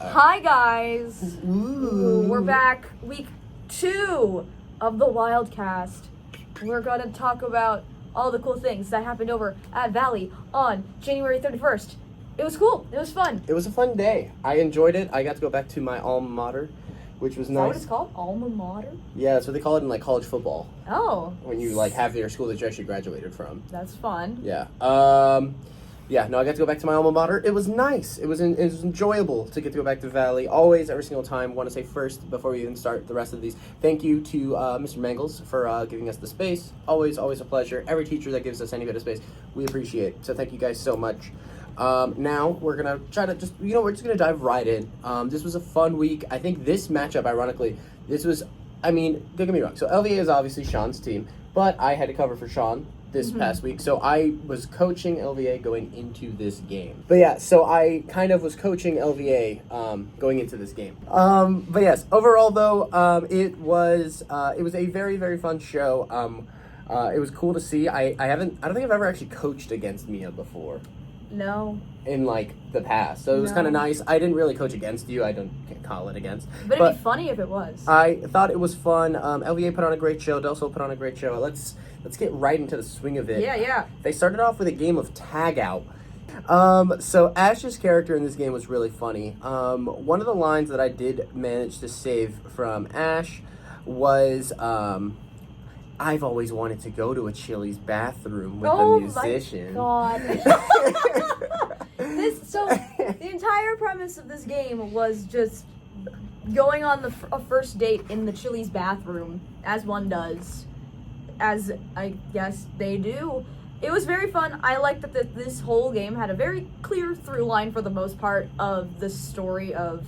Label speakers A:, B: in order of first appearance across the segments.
A: Hi guys!
B: Ooh.
A: We're back, week 2 of the Wildcast. We're gonna talk about all the cool things that happened over at Valley on January 31st. It was cool. It was fun.
B: It was a fun day. I enjoyed it. I got to go back to my alma mater, which was
A: Is
B: nice.
A: that what it's called? Alma mater?
B: Yeah, that's what they call it in like college football.
A: Oh.
B: When you like have your school that you actually graduated from.
A: That's fun.
B: Yeah. Yeah, no, I got to go back to my alma mater. It was nice. It was enjoyable to get to go back to Valley. Always, every single time. Want to say first, before we even start the rest of these, thank you to Mr. Mangles for giving us the space. Always a pleasure. Every teacher that gives us any bit of space, we appreciate. So thank you guys so much. Now we're going to try to just, we're just going to dive right in. This was a fun week. I think this matchup, ironically, don't get me wrong. So LVA is obviously Sean's team, but I had to cover for Sean this past week, so I was coaching LVA going into this game. But yeah, so I kind of was coaching LVA going into this game. But yes, overall though, it was a very, very fun show. It was cool to see. I don't think I've ever actually coached against Mia before.
A: No.
B: In like the past, so it was
A: No.
B: kind of nice. I didn't really coach against you. Can't call it against.
A: But it'd be funny if it was.
B: I thought it was fun. LVA put on a great show. Delso put on a great show. Let's get right into the swing of it.
A: Yeah.
B: They started off with a game of tag out. So Ash's character in this game was really funny. One of the lines that I did manage to save from Ash was, I've always wanted to go to a Chili's bathroom with a musician.
A: Oh my god. The entire premise of this game was just going on a first date in the Chili's bathroom, as one does. As I guess they do. It was very fun. I liked that this whole game had a very clear through line for the most part of the story of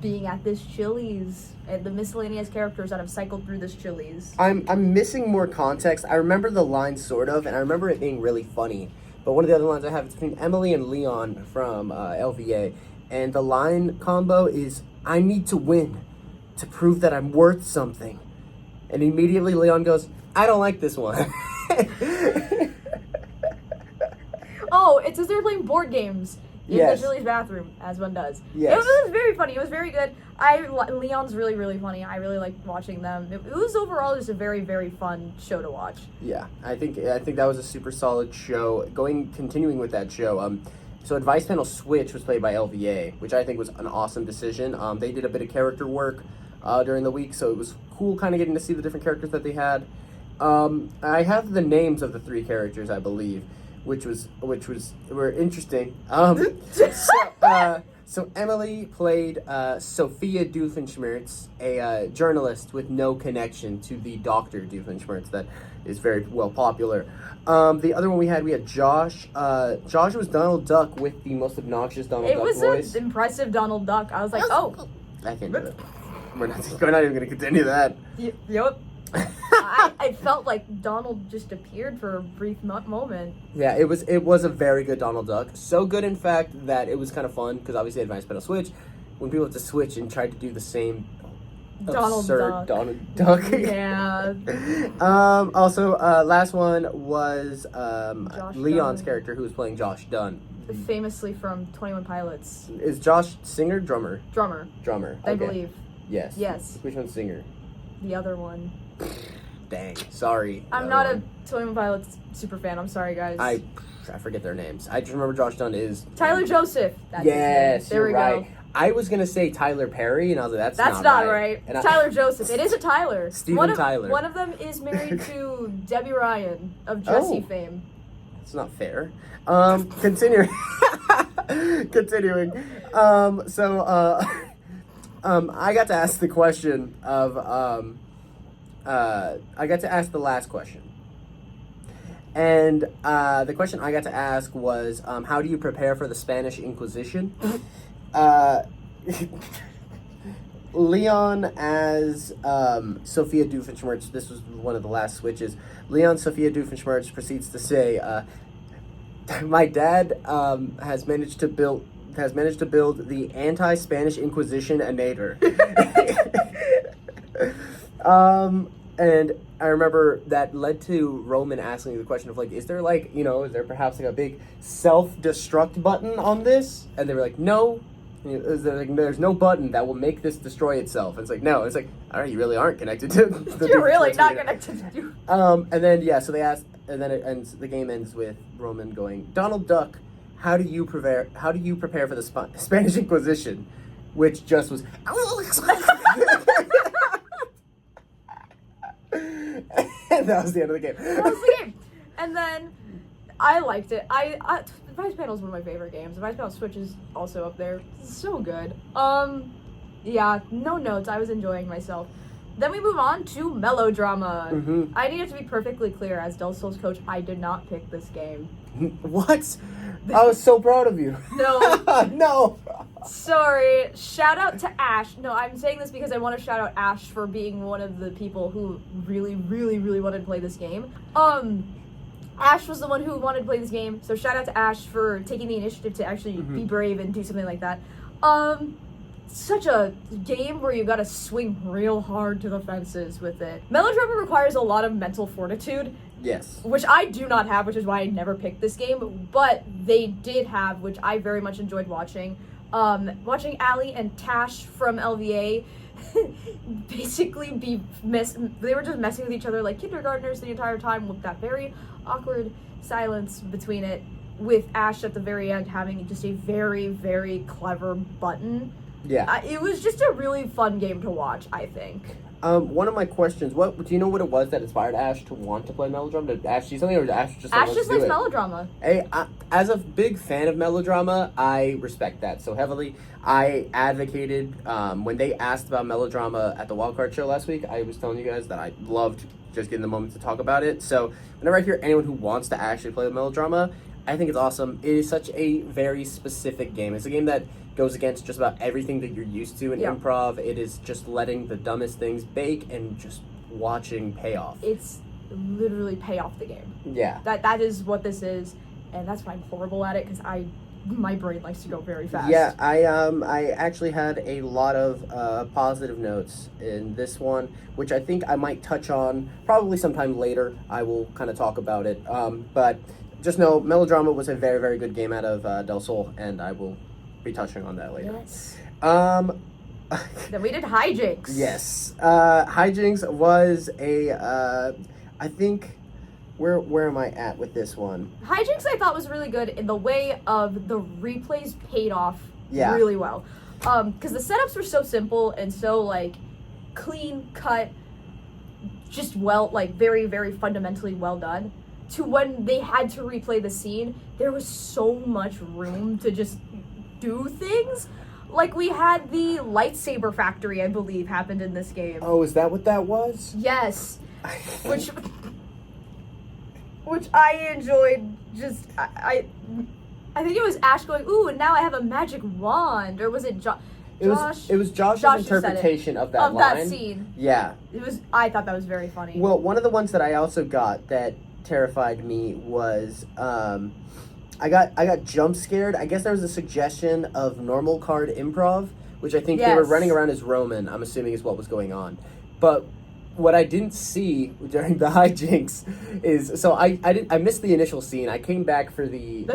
A: being at this Chili's and the miscellaneous characters that have cycled through this Chili's.
B: I'm missing more context. I remember the line sort of, and I remember it being really funny. But one of the other lines I have is between Emily and Leon from LVA, and the line combo is, "I need to win to prove that I'm worth something." And immediately Leon goes, "I don't like this one."
A: Oh, it's as they're playing board games in
B: Yes.
A: the Chili's bathroom, as one does.
B: Yes.
A: It was very funny. It was very good. Leon's really, really funny. I really liked watching them. It was overall just a very, very fun show to watch.
B: Yeah, I think that was a super solid show. Continuing with that show, so Advice Panel Switch was played by LVA, which I think was an awesome decision. They did a bit of character work during the week, so it was cool kind of getting to see the different characters that they had. I have the names of the 3 characters, I believe, which were interesting. So Emily played Sophia Doofenshmirtz, a journalist with no connection to the Dr. Doofenshmirtz that is very well popular. The other one we had Josh. Josh was Donald Duck with the most obnoxious Donald Duck voice.
A: It was an impressive Donald Duck. I was like, oh.
B: I can't do it. We're not even going to continue that.
A: Yep. I felt like Donald just appeared for a brief moment.
B: Yeah, it was a very good Donald Duck. So good, in fact, that it was kind of fun, because obviously Advanced Panel Switch, when people have to switch and try to do the same absurd Donald Duck.
A: Yeah.
B: Also, last one was Leon's
A: Dunn.
B: character, who was playing Josh Dunn.
A: Famously from 21 Pilots.
B: Is Josh singer, drummer?
A: Drummer.
B: Okay.
A: I believe.
B: Yes.
A: Yes.
B: Which one's singer?
A: The other one.
B: Dang. Sorry.
A: I'm not a 21 Pilots super fan. I'm sorry, guys.
B: I forget their names. I just remember Josh Dunn is...
A: Tyler Joseph. That's
B: yes,
A: his name. There we
B: right.
A: go.
B: I was going to say Tyler Perry, and I was like,
A: that's not right.
B: And
A: Tyler Joseph. It is a Tyler.
B: Tyler.
A: One of them is married to Debbie Ryan of Jessie fame.
B: It's not fair. Continuing. I got to ask the question of, I got to ask the last question. And the question I got to ask was, how do you prepare for the Spanish Inquisition? Leon as Sophia Doofenshmirtz, this was one of the last switches. Leon Sophia Doofenshmirtz proceeds to say, my dad has managed to build the anti-Spanish Inquisition -ator. And I remember that led to Roman asking the question of like, is there like, is there perhaps like a big self-destruct button on this? And they were like, no, There's no button that will make this destroy itself. It's like, no. It's like, all right, you really aren't connected to the
A: You're really not
B: Tortilla.
A: connected to.
B: And then so they asked, and then it ends. The game ends with Roman going, Donald Duck, how do you prepare for the Spanish Inquisition, which just was. And that was the end of the game.
A: That was the game. And then I liked it. Advice Panel is one of my favorite games. Advice Panel Switch is also up there. It's so good. Yeah, no notes. I was enjoying myself. Then we move on to Melodrama.
B: Mm-hmm.
A: I need it to be perfectly clear, as Del Sol's coach, I did not pick this game.
B: What? I was so proud of you.
A: No.
B: No.
A: Sorry. Shout out to Ash. No, I'm saying this because I want to shout out Ash for being one of the people who really, really, really wanted to play this game. Ash was the one who wanted to play this game, so shout out to Ash for taking the initiative to actually be brave and do something like that. Such a game where you gotta swing real hard to the fences with it. Melodrama requires a lot of mental fortitude.
B: Yes.
A: Which I do not have, which is why I never picked this game, but they did have, which I very much enjoyed watching. Watching Allie and Tash from LVA basically they were just messing with each other like kindergartners the entire time, with that very awkward silence between it, with Ash at the very end having just a very, very clever button.
B: Yeah.
A: It was just a really fun game to watch, I think.
B: One of my questions, do you know what it was that inspired Ash to want to play Melodrama? Did Ash see something, or did Ash just
A: Ash just likes Melodrama.
B: Hey, as a big fan of Melodrama, I respect that so heavily. I advocated, when they asked about Melodrama at the Wildcard show last week, I was telling you guys that I loved just getting the moment to talk about it. So whenever I hear anyone who wants to actually play Melodrama, I think it's awesome. It is such a very specific game. It's a game that goes against just about everything that you're used to in improv. It is just letting the dumbest things bake and just watching payoff.
A: It's literally pay off the game.
B: Yeah.
A: That is what this is, and that's why I'm horrible at it, because my brain likes to go very fast.
B: Yeah, I actually had a lot of positive notes in this one, which I think I might touch on probably sometime later. I will kind of talk about it. But just know Melodrama was a very, very good game out of Del Sol, and I will be touching on that later.
A: Yes. Then we did Hijinks.
B: Yes. Hijinks was I think, where am I at with this one?
A: Hijinks I thought was really good in the way of the replays paid off really well. Because the setups were so simple and so, like, clean cut, just very, very fundamentally well done. To when they had to replay the scene, there was so much room to just do things. Like, we had the lightsaber factory, I believe, happened in this game.
B: Oh, is that what that was?
A: Yes. Which I enjoyed. Just I think it was Ash going, ooh, and now I have a magic wand, or was it Josh?
B: It was Josh's interpretation of that line.
A: That scene.
B: Yeah.
A: I thought that was very funny.
B: Well, one of the ones that I also got that terrified me was I got jump scared. I guess there was a suggestion of normal card improv, which I think they were running around as Roman, I'm assuming is what was going on. But what I didn't see during the hijinks is, so I missed the initial scene. I came back for the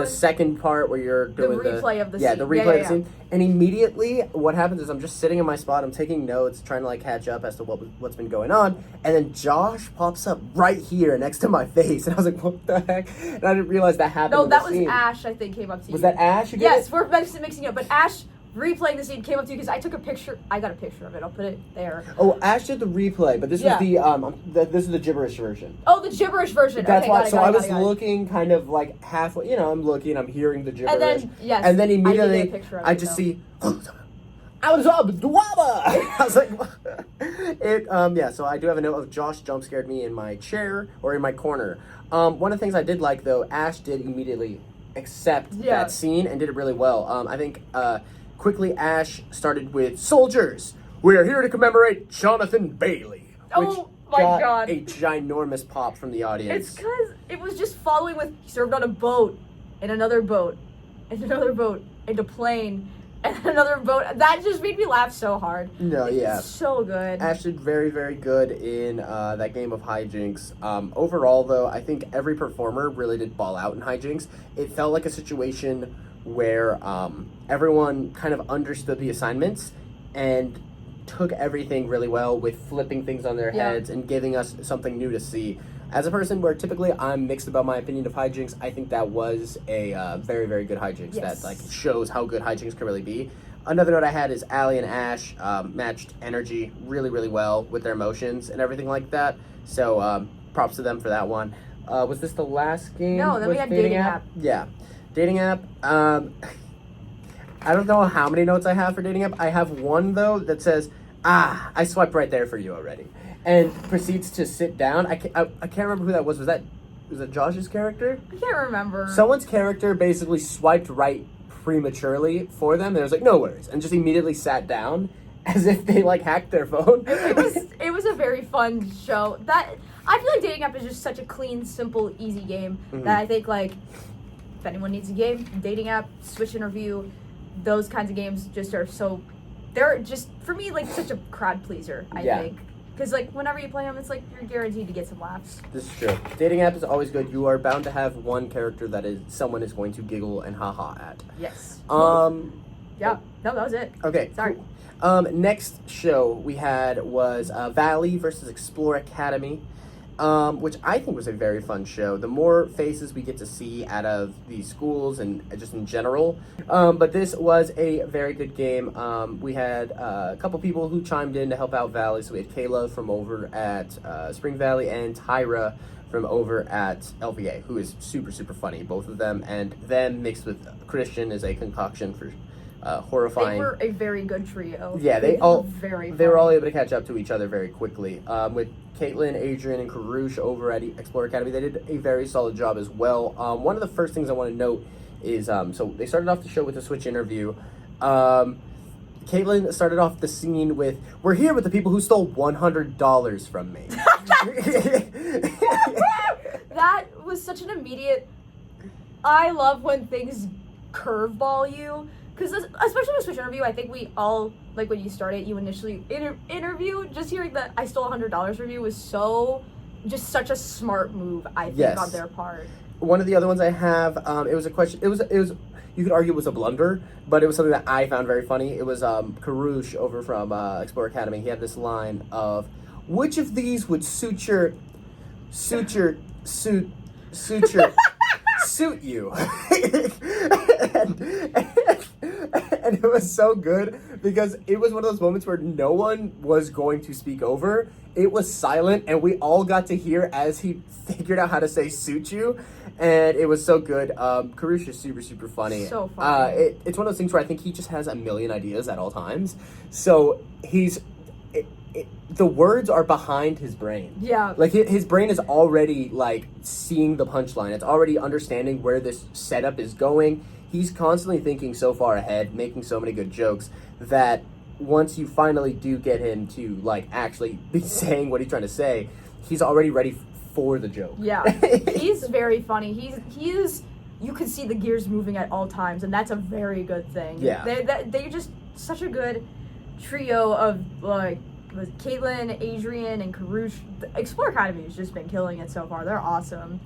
B: second part where you're doing the replay of the scene. The replay of the scene. And immediately what happens is I'm just sitting in my spot, I'm taking notes, trying to catch up as to what's been going on, and then Josh pops up right here next to my face, and I was like, what the heck? And I didn't realize that happened.
A: No, that was Ash, I think, came up to you.
B: Was that Ash again?
A: Yes, we're mixing it up, but Ash replaying the scene came up to you because I took a picture. I got a picture of it. I'll put it there.
B: Oh, Ash did the replay, but this was this is the gibberish version.
A: Oh, the gibberish version.
B: That's
A: okay,
B: why. So I was
A: looking
B: kind of like halfway. I'm looking. I'm hearing the gibberish.
A: And then
B: immediately I just see. I was up, I was like, so I do have a note of Josh jump scared me in my chair or in my corner. One of the things I did like though, Ash did immediately accept that scene and did it really well. I think quickly Ash started with soldiers. We are here to commemorate Jonathan Bailey.
A: Oh my god!
B: A ginormous pop from the audience.
A: It's because it was just following with he served on a boat, and another boat, and another boat, and a plane. And another boat. That just made me laugh so hard.
B: No, yeah.
A: It's so good.
B: Ash did very, very good in that game of hijinks. Overall, though, I think every performer really did ball out in hijinks. It felt like a situation where everyone kind of understood the assignments and took everything really well with flipping things on their heads and giving us something new to see. As a person where typically I'm mixed about my opinion of hijinks, I think that was a very, very good hijinks that like shows how good hijinks can really be. Another note I had is Allie and Ash matched energy really, really well with their emotions and everything like that. So props to them for that one. Was this the last game?
A: No, then we had Dating App.
B: Yeah. Dating App. I don't know how many notes I have for Dating App. I have one, though, that says, I swiped right there for you already. And proceeds to sit down. I can't remember who that was. Was that Josh's character?
A: I can't remember.
B: Someone's character basically swiped right prematurely for them. And it was like, no worries. And just immediately sat down as if they, like, hacked their phone.
A: It was a very fun show. I feel like Dating App is just such a clean, simple, easy game that I think, like, if anyone needs a game, Dating App, Switch Interview, those kinds of games just are so... They're just, for me, like, such a crowd pleaser, I think. Because, like, whenever you play them, it's like you're guaranteed to get some laughs.
B: This is true. Dating App is always good. You are bound to have one character that someone is going to giggle and haha at.
A: Yes. Yeah. No, that was it.
B: Okay.
A: Sorry.
B: Cool. Next show we had was Valley versus Explore Academy, which I think was a very fun show. The more faces we get to see out of the schools and just in general. But this was a very good game. We had a couple people who chimed in to help out Valley. So we had Kayla from over at Spring Valley and Tyra from over at LVA, who is super, super funny, both of them. And them mixed with Christian is a concoction for horrifying.
A: They were a very good trio.
B: Yeah, they were all able to catch up to each other very quickly. With Caitlin, Adrian, and Karush over at Explore Academy, they did a very solid job as well. One of the first things I want to note is, so they started off the show with a Switch interview. Caitlin started off the scene with, "We're here with the people who stole $100 from me."
A: That was such an immediate... I love when things curveball you. Because especially with Switch Interview, I think we all, like when you start it, you initially interview, just hearing that I stole $100 from you was just such a smart move, I think, on their part.
B: One of the other ones I have, it was a question, it was, you could argue it was a blunder, but it was something that I found very funny. It was Karush over from Explore Academy. He had this line of, "Which of these would suit you?" and it was so good because it was one of those moments where no one was going to speak over. It was silent, and we all got to hear as he figured out how to say "suit you," and it was so good. Karush is super, super funny.
A: So funny.
B: It's one of those things where I think he just has a million ideas at all times. So the words are behind his brain.
A: Yeah.
B: Like, his brain is already, like, seeing the punchline. It's already understanding where this setup is going. He's constantly thinking so far ahead, making so many good jokes, that once you finally do get him to, like, actually be saying what he's trying to say, he's already ready for the joke.
A: Yeah. He's very funny. He's you can see the gears moving at all times, and that's a very good thing.
B: Yeah.
A: They're just such a good trio of, like, with Caitlin, Adrian, and Karush. The Explore Academy has just been killing it so far. They're awesome.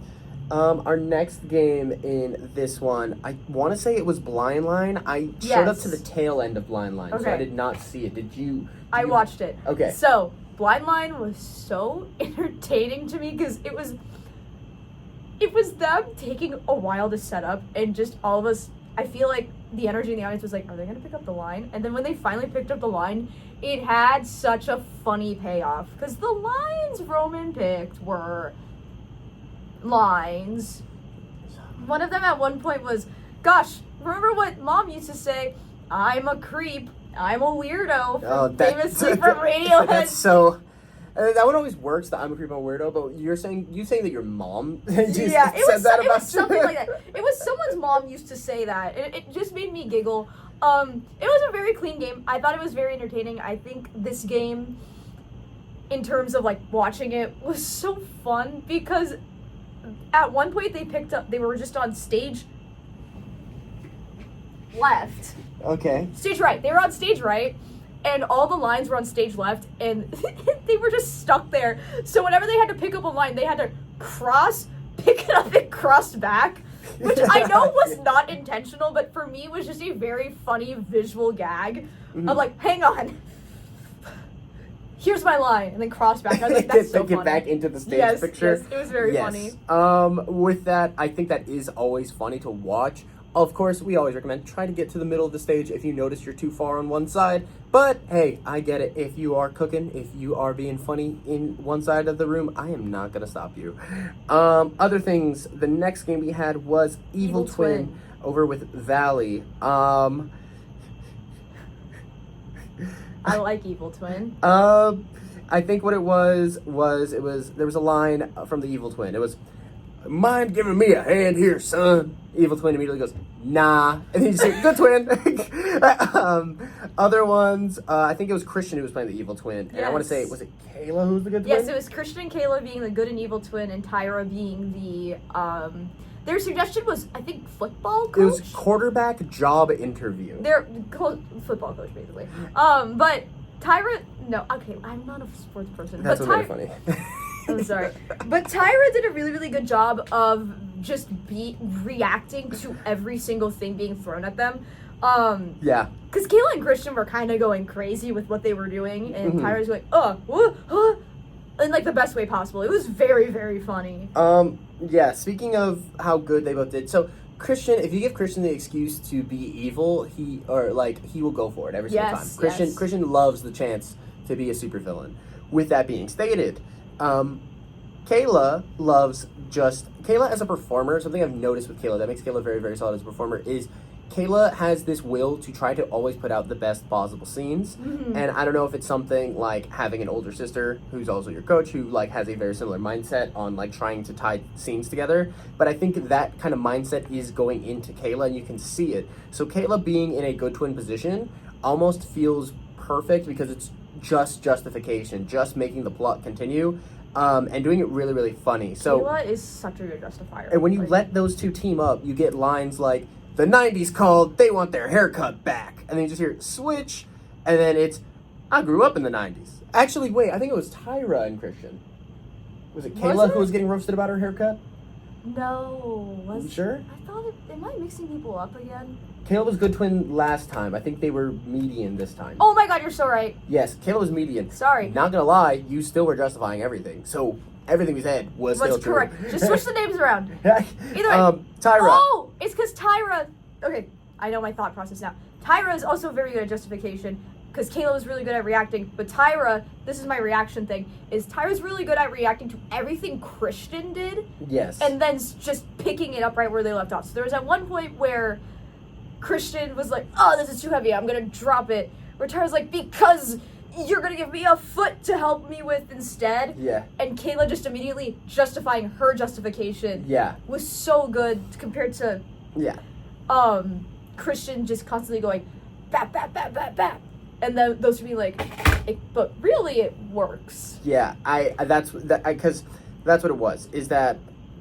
B: Our next game in this one, I want to say it was Blind Line. I showed up to the tail end of Blind Line, so I did not see it. Did you?
A: I watched it.
B: Okay.
A: So, Blind Line was so entertaining to me because it was them taking a while to set up, and just all of us, I feel like the energy in the audience was like, are they going to pick up the line? And then when they finally picked up the line, it had such a funny payoff. Because the lines Roman picked were lines. One of them at one point was, "Gosh, remember what Mom used to say? I'm a creep. I'm a weirdo." Famously from Radiohead.
B: That's so... that one always works, that "I'm a creep, I'm a weirdo," but you saying that your mom
A: it was something like that. It was someone's mom used to say that. It just made me giggle. It was a very clean game. I thought it was very entertaining. I think this game, in terms of, like, watching it, was so fun because at one point they were just on stage left.
B: Okay.
A: Stage right. They were on stage right. And all the lines were on stage left, and they were just stuck there. So whenever they had to pick up a line, they had to pick it up and cross back. which I know was not intentional, but for me was just a very funny visual gag of like, hang on, here's my line, and then cross back. I was like, that's so funny.
B: Get back into the stage picture.
A: Yes, it was very funny.
B: With that, I think that is always funny to watch. Of course, we always recommend try to get to the middle of the stage if you notice you're too far on one side. But hey, I get it. If you are cooking, if you are being funny in one side of the room, I am not gonna stop you. Other things. The next game we had was Evil Twin over with Valley.
A: I like Evil Twin.
B: I think what it was there was a line from the Evil Twin. It was, "Mind giving me a hand here, son?" Evil Twin immediately goes, "Nah," and then you say, "Good twin." Other ones, I think it was Christian who was playing the Evil Twin, and I want to say, was it Kayla who's the good twin?
A: Yes, it was Christian and Kayla being the good and evil twin, and Tyra being the their suggestion was, I think, football coach?
B: It was quarterback job interview.
A: Their football coach, basically. But Tyra, no, okay, I'm not a sports person.
B: That's
A: but
B: really funny.
A: I'm sorry. But Tyra did a really, really good job of just reacting to every single thing being thrown at them.
B: Yeah.
A: Because Kayla and Christian were kind of going crazy with what they were doing, and Tyra's like, in like the best way possible. It was very, very funny.
B: Yeah, speaking of how good they both did, so Christian, if you give Christian the excuse to be evil, he will go for it every single time. Christian loves the chance to be a supervillain. With that being stated, Kayla as a performer, something I've noticed with Kayla that makes Kayla very, very solid as a performer is Kayla has this will to try to always put out the best possible scenes. And I don't know if it's something like having an older sister who's also your coach who like has a very similar mindset on like trying to tie scenes together, but I think that kind of mindset is going into Kayla and you can see it. So Kayla being in a good twin position almost feels perfect because it's just justification, just making the plot continue. And doing it really, really funny. So
A: Kayla is such a good justifier.
B: And when you let those two team up, you get lines like, "The 90s called, they want their haircut back." And then you just hear, "Switch." And then it's, "I grew up in the 90s. Actually, wait, I think it was Tyra and Christian. Was it Kayla who was getting roasted about her haircut?
A: No.
B: You sure?
A: I thought am I mixing people up again?
B: Kayla was good twin last time. I think they were median this time.
A: Oh my god, you're so right.
B: Yes, Kayla was median.
A: Sorry.
B: Not gonna lie, you still were justifying everything. So everything we said was still true.
A: Correct. Just switch the names around.
B: Either
A: way.
B: Tyra.
A: Oh, it's because Tyra. Okay, I know my thought process now. Tyra is also very good at justification because Kayla was really good at reacting. But Tyra, this is my reaction thing, is Tyra's really good at reacting to everything Christian did.
B: Yes.
A: And then just picking it up right where they left off. So there was at one point where Christian was like, "Oh, this is too heavy, I'm gonna drop it." Where Tyra's like, "Because you're gonna give me a foot to help me with instead."
B: Yeah.
A: And Kayla just immediately justifying her justification.
B: Yeah.
A: Was so good compared to Christian just constantly going bap bap bap bap bap. And then those would be like, but really it works.
B: Yeah, because that's what it was. Is that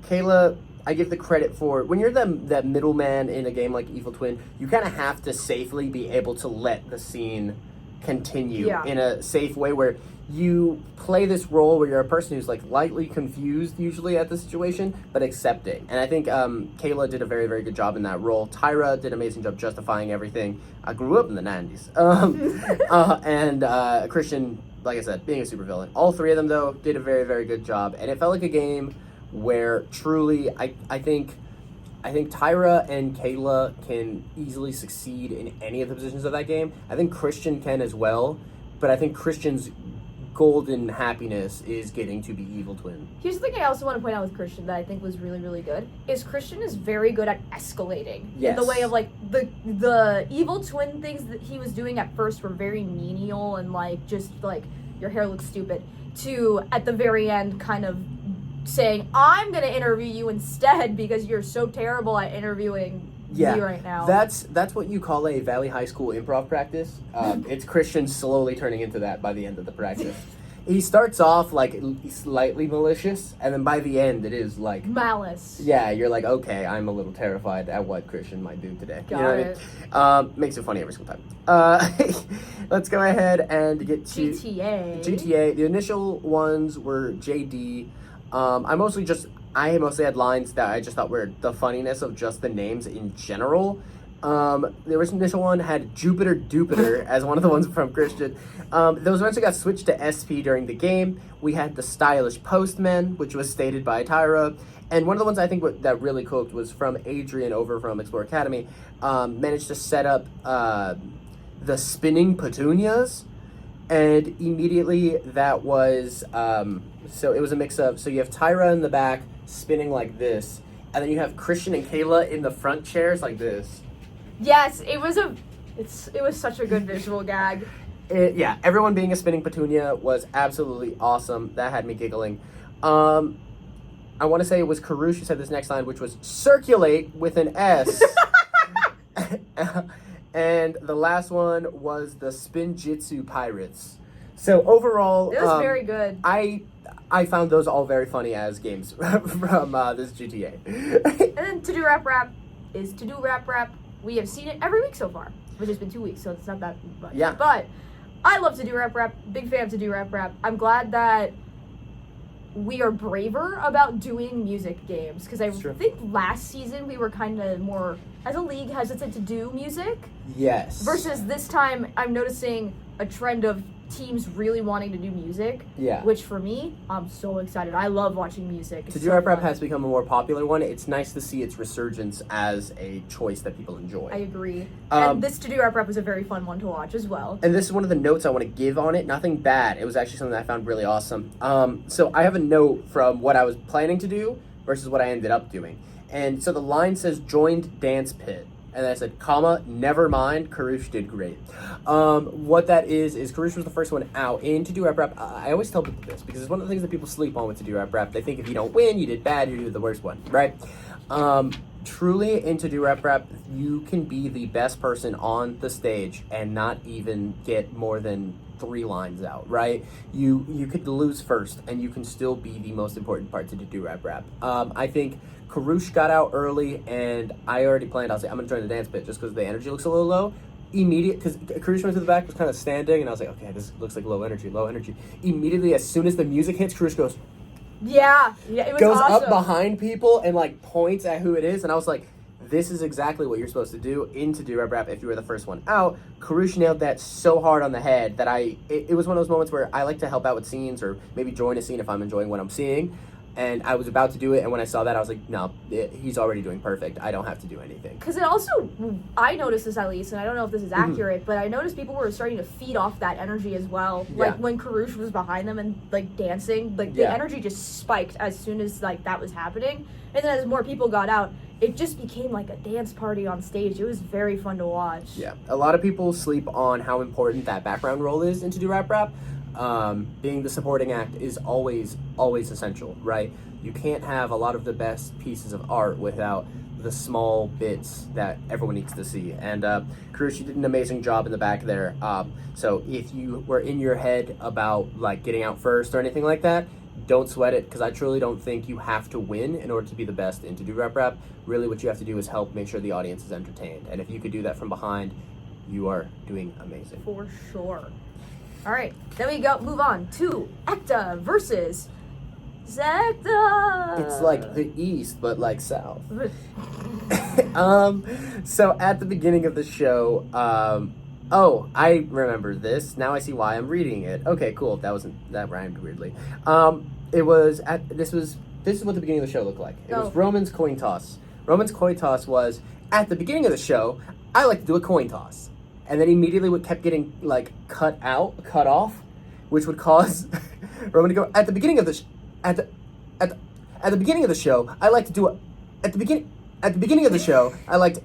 B: Kayla? I give the credit for when you're that middleman in a game like Evil Twin, you kind of have to safely be able to let the scene continue in a safe way where you play this role where you're a person who's like lightly confused usually at the situation, but accepting. And I think Kayla did a very, very good job in that role. Tyra did an amazing job justifying everything. I grew up in the 90s. And Christian, like I said, being a supervillain. All three of them, though, did a very, very good job. And it felt like a game where truly I think Tyra and Kayla can easily succeed in any of the positions of that game. I think Christian can as well, but I think Christian's golden happiness is getting to be Evil Twin.
A: Here's the thing I also want to point out with Christian that I think was really, really good, is Christian is very good at escalating.
B: Yes.
A: In the way of like the Evil Twin things that he was doing at first were very menial and like just like your hair looks stupid, to at the very end kind of saying, "I'm gonna interview you instead because you're so terrible at interviewing me right now."
B: That's what you call a Valley High School improv practice. It's Christian slowly turning into that by the end of the practice. He starts off like slightly malicious, and then by the end it is like
A: malice.
B: Yeah, you're like, okay, I'm a little terrified at what Christian might do today.
A: Got
B: you know
A: it.
B: what I mean? Makes it funny every single time. Let's go ahead and get to
A: GTA.
B: GTA. The initial ones were JD. I mostly had lines that I just thought were the funniness of just the names in general. The initial one had Jupiter Dupitor as one of the ones from Christian. Those eventually got switched to SP during the game. We had the Stylish Postman, which was stated by Tyra. And one of the ones I think that really cooked was from Adrian over from Explore Academy. Managed to set up the Spinning Petunias. And immediately that was, so it was a mix of, so you have Tyra in the back spinning like this. And then you have Christian and Kayla in the front chairs like this.
A: Yes, it was such a good visual gag.
B: Yeah, everyone being a spinning petunia was absolutely awesome. That had me giggling. I want to say it was Karush who said this next line, which was circulate with an S. And the last one was the Spin Jitsu Pirates. So overall,
A: it was very good.
B: I found those all very funny as games from this GTA.
A: And then To Do Rap Rap is To Do Rap Rap. We have seen it every week so far, which has been 2 weeks, so it's not that much.
B: Yeah.
A: But I love To Do Rap Rap. Big fan of To Do Rap Rap. I'm glad that we are braver about doing music games, because I think last season we were kind of more, as a league, hesitant to do music.
B: Yes.
A: Versus this time, I'm noticing a trend of teams really wanting to do music.
B: Yeah.
A: Which for me, I'm so excited. I love watching music.
B: To Do Rap Rap has become a more popular one. It's nice to see its resurgence as a choice that people enjoy.
A: I agree. And this To Do Rap Rap was a very fun one to watch as well.
B: And this is one of the notes I want to give on it. Nothing bad. It was actually something that I found really awesome. So I have a note from what I was planning to do versus what I ended up doing. And so the line says, joined dance pit. And then I said, comma, never mind, Karush did great. What that is Karush was the first one out. In To Do Rap Rap, I always tell people this, because it's one of the things that people sleep on with To Do Rap Rap. They think if you don't win, you did bad, you did the worst one, right? Truly, in To Do Rap Rap, you can be the best person on the stage and not even get more than 3 lines out, right? You could lose first, and you can still be the most important part to Do Rap Rap. I think Karush got out early, and I already planned, I was like, I'm going to join the dance pit just because the energy looks a little low. Because Karush went to the back, was kind of standing, and I was like, okay, this looks like low energy. Immediately, as soon as the music hits, Karush goes,
A: yeah, it was
B: goes
A: awesome.
B: up behind people and, like, points at who it is, and I was like, this is exactly what you're supposed to do in To Do Rap Rap if you were the first one out. Karush nailed that so hard on the head that it was one of those moments where I like to help out with scenes or maybe join a scene if I'm enjoying what I'm seeing. And I was about to do it, and when I saw that, I was like, no, he's already doing perfect. I don't have to do anything.
A: Because it also, I noticed this at least, and I don't know if this is accurate, but I noticed people were starting to feed off that energy as well.
B: Yeah.
A: Like, when Karush was behind them and, like, dancing, like, the energy just spiked as soon as, like, that was happening. And then as more people got out, it just became, like, a dance party on stage. It was very fun to watch.
B: Yeah. A lot of people sleep on how important that background role is in To Do Rap Rap. Being the supporting act is always essential, right? You can't have a lot of the best pieces of art without the small bits that everyone needs to see. And Karush, you did an amazing job in the back there. So if you were in your head about like getting out first or anything like that, don't sweat it, because I truly don't think you have to win in order to be the best in To Do Rap Rap. Really what you have to do is help make sure the audience is entertained. And if you could do that from behind, you are doing amazing.
A: For sure. All right, then we move on to Ecta versus Zekta.
B: It's like the East, but like South. So at the beginning of the show, oh, I remember this. Now I see why I'm reading it. Okay, cool. That rhymed weirdly. This is what the beginning of the show looked like. It was Roman's coin toss. Roman's coin toss was, at the beginning of the show, I like to do a coin toss. And then immediately what kept getting like cut off, which would cause Roman to go, at the beginning of the show, I like to do a at the beginning of the show, I like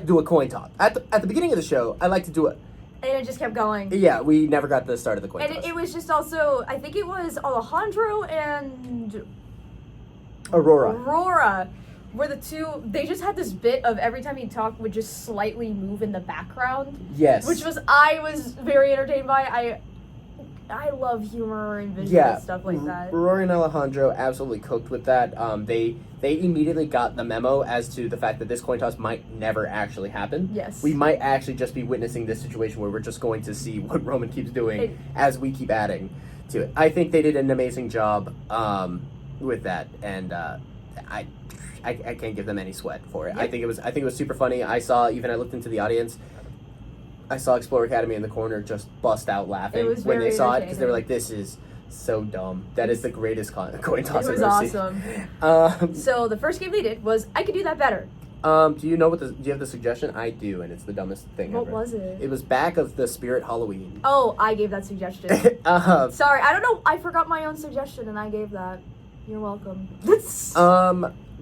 B: to do a coin toss. At the beginning of the show, I like to do it.
A: And it just kept going.
B: Yeah, we never got the start of the coin toss.
A: And it was just also, I think it was Alejandro and Aurora were the two. They just had this bit of every time he talked would just slightly move in the background.
B: Yes.
A: Which I was very entertained by. I love humor and visual stuff like that.
B: Rory and Alejandro absolutely cooked with that. They immediately got the memo as to the fact that this coin toss might never actually happen.
A: Yes.
B: We might actually just be witnessing this situation where we're just going to see what Roman keeps doing as we keep adding to it. I think they did an amazing job. with that, and I can't give them any sweat for it.
A: Yep.
B: I think it was super funny. I looked into the audience. I saw Explore Academy in the corner just bust out laughing when they saw it because they were like, "This is so dumb. That is the greatest coin toss I've
A: It was
B: ever seen."
A: awesome. So the first game they did was I Could Do That Better.
B: Do you know do you have the suggestion? I do, and it's the dumbest thing
A: What
B: ever.
A: was it?
B: It was back of the Spirit Halloween.
A: Oh, I gave that suggestion. Sorry, I don't know. I forgot my own suggestion and I gave that. You're welcome.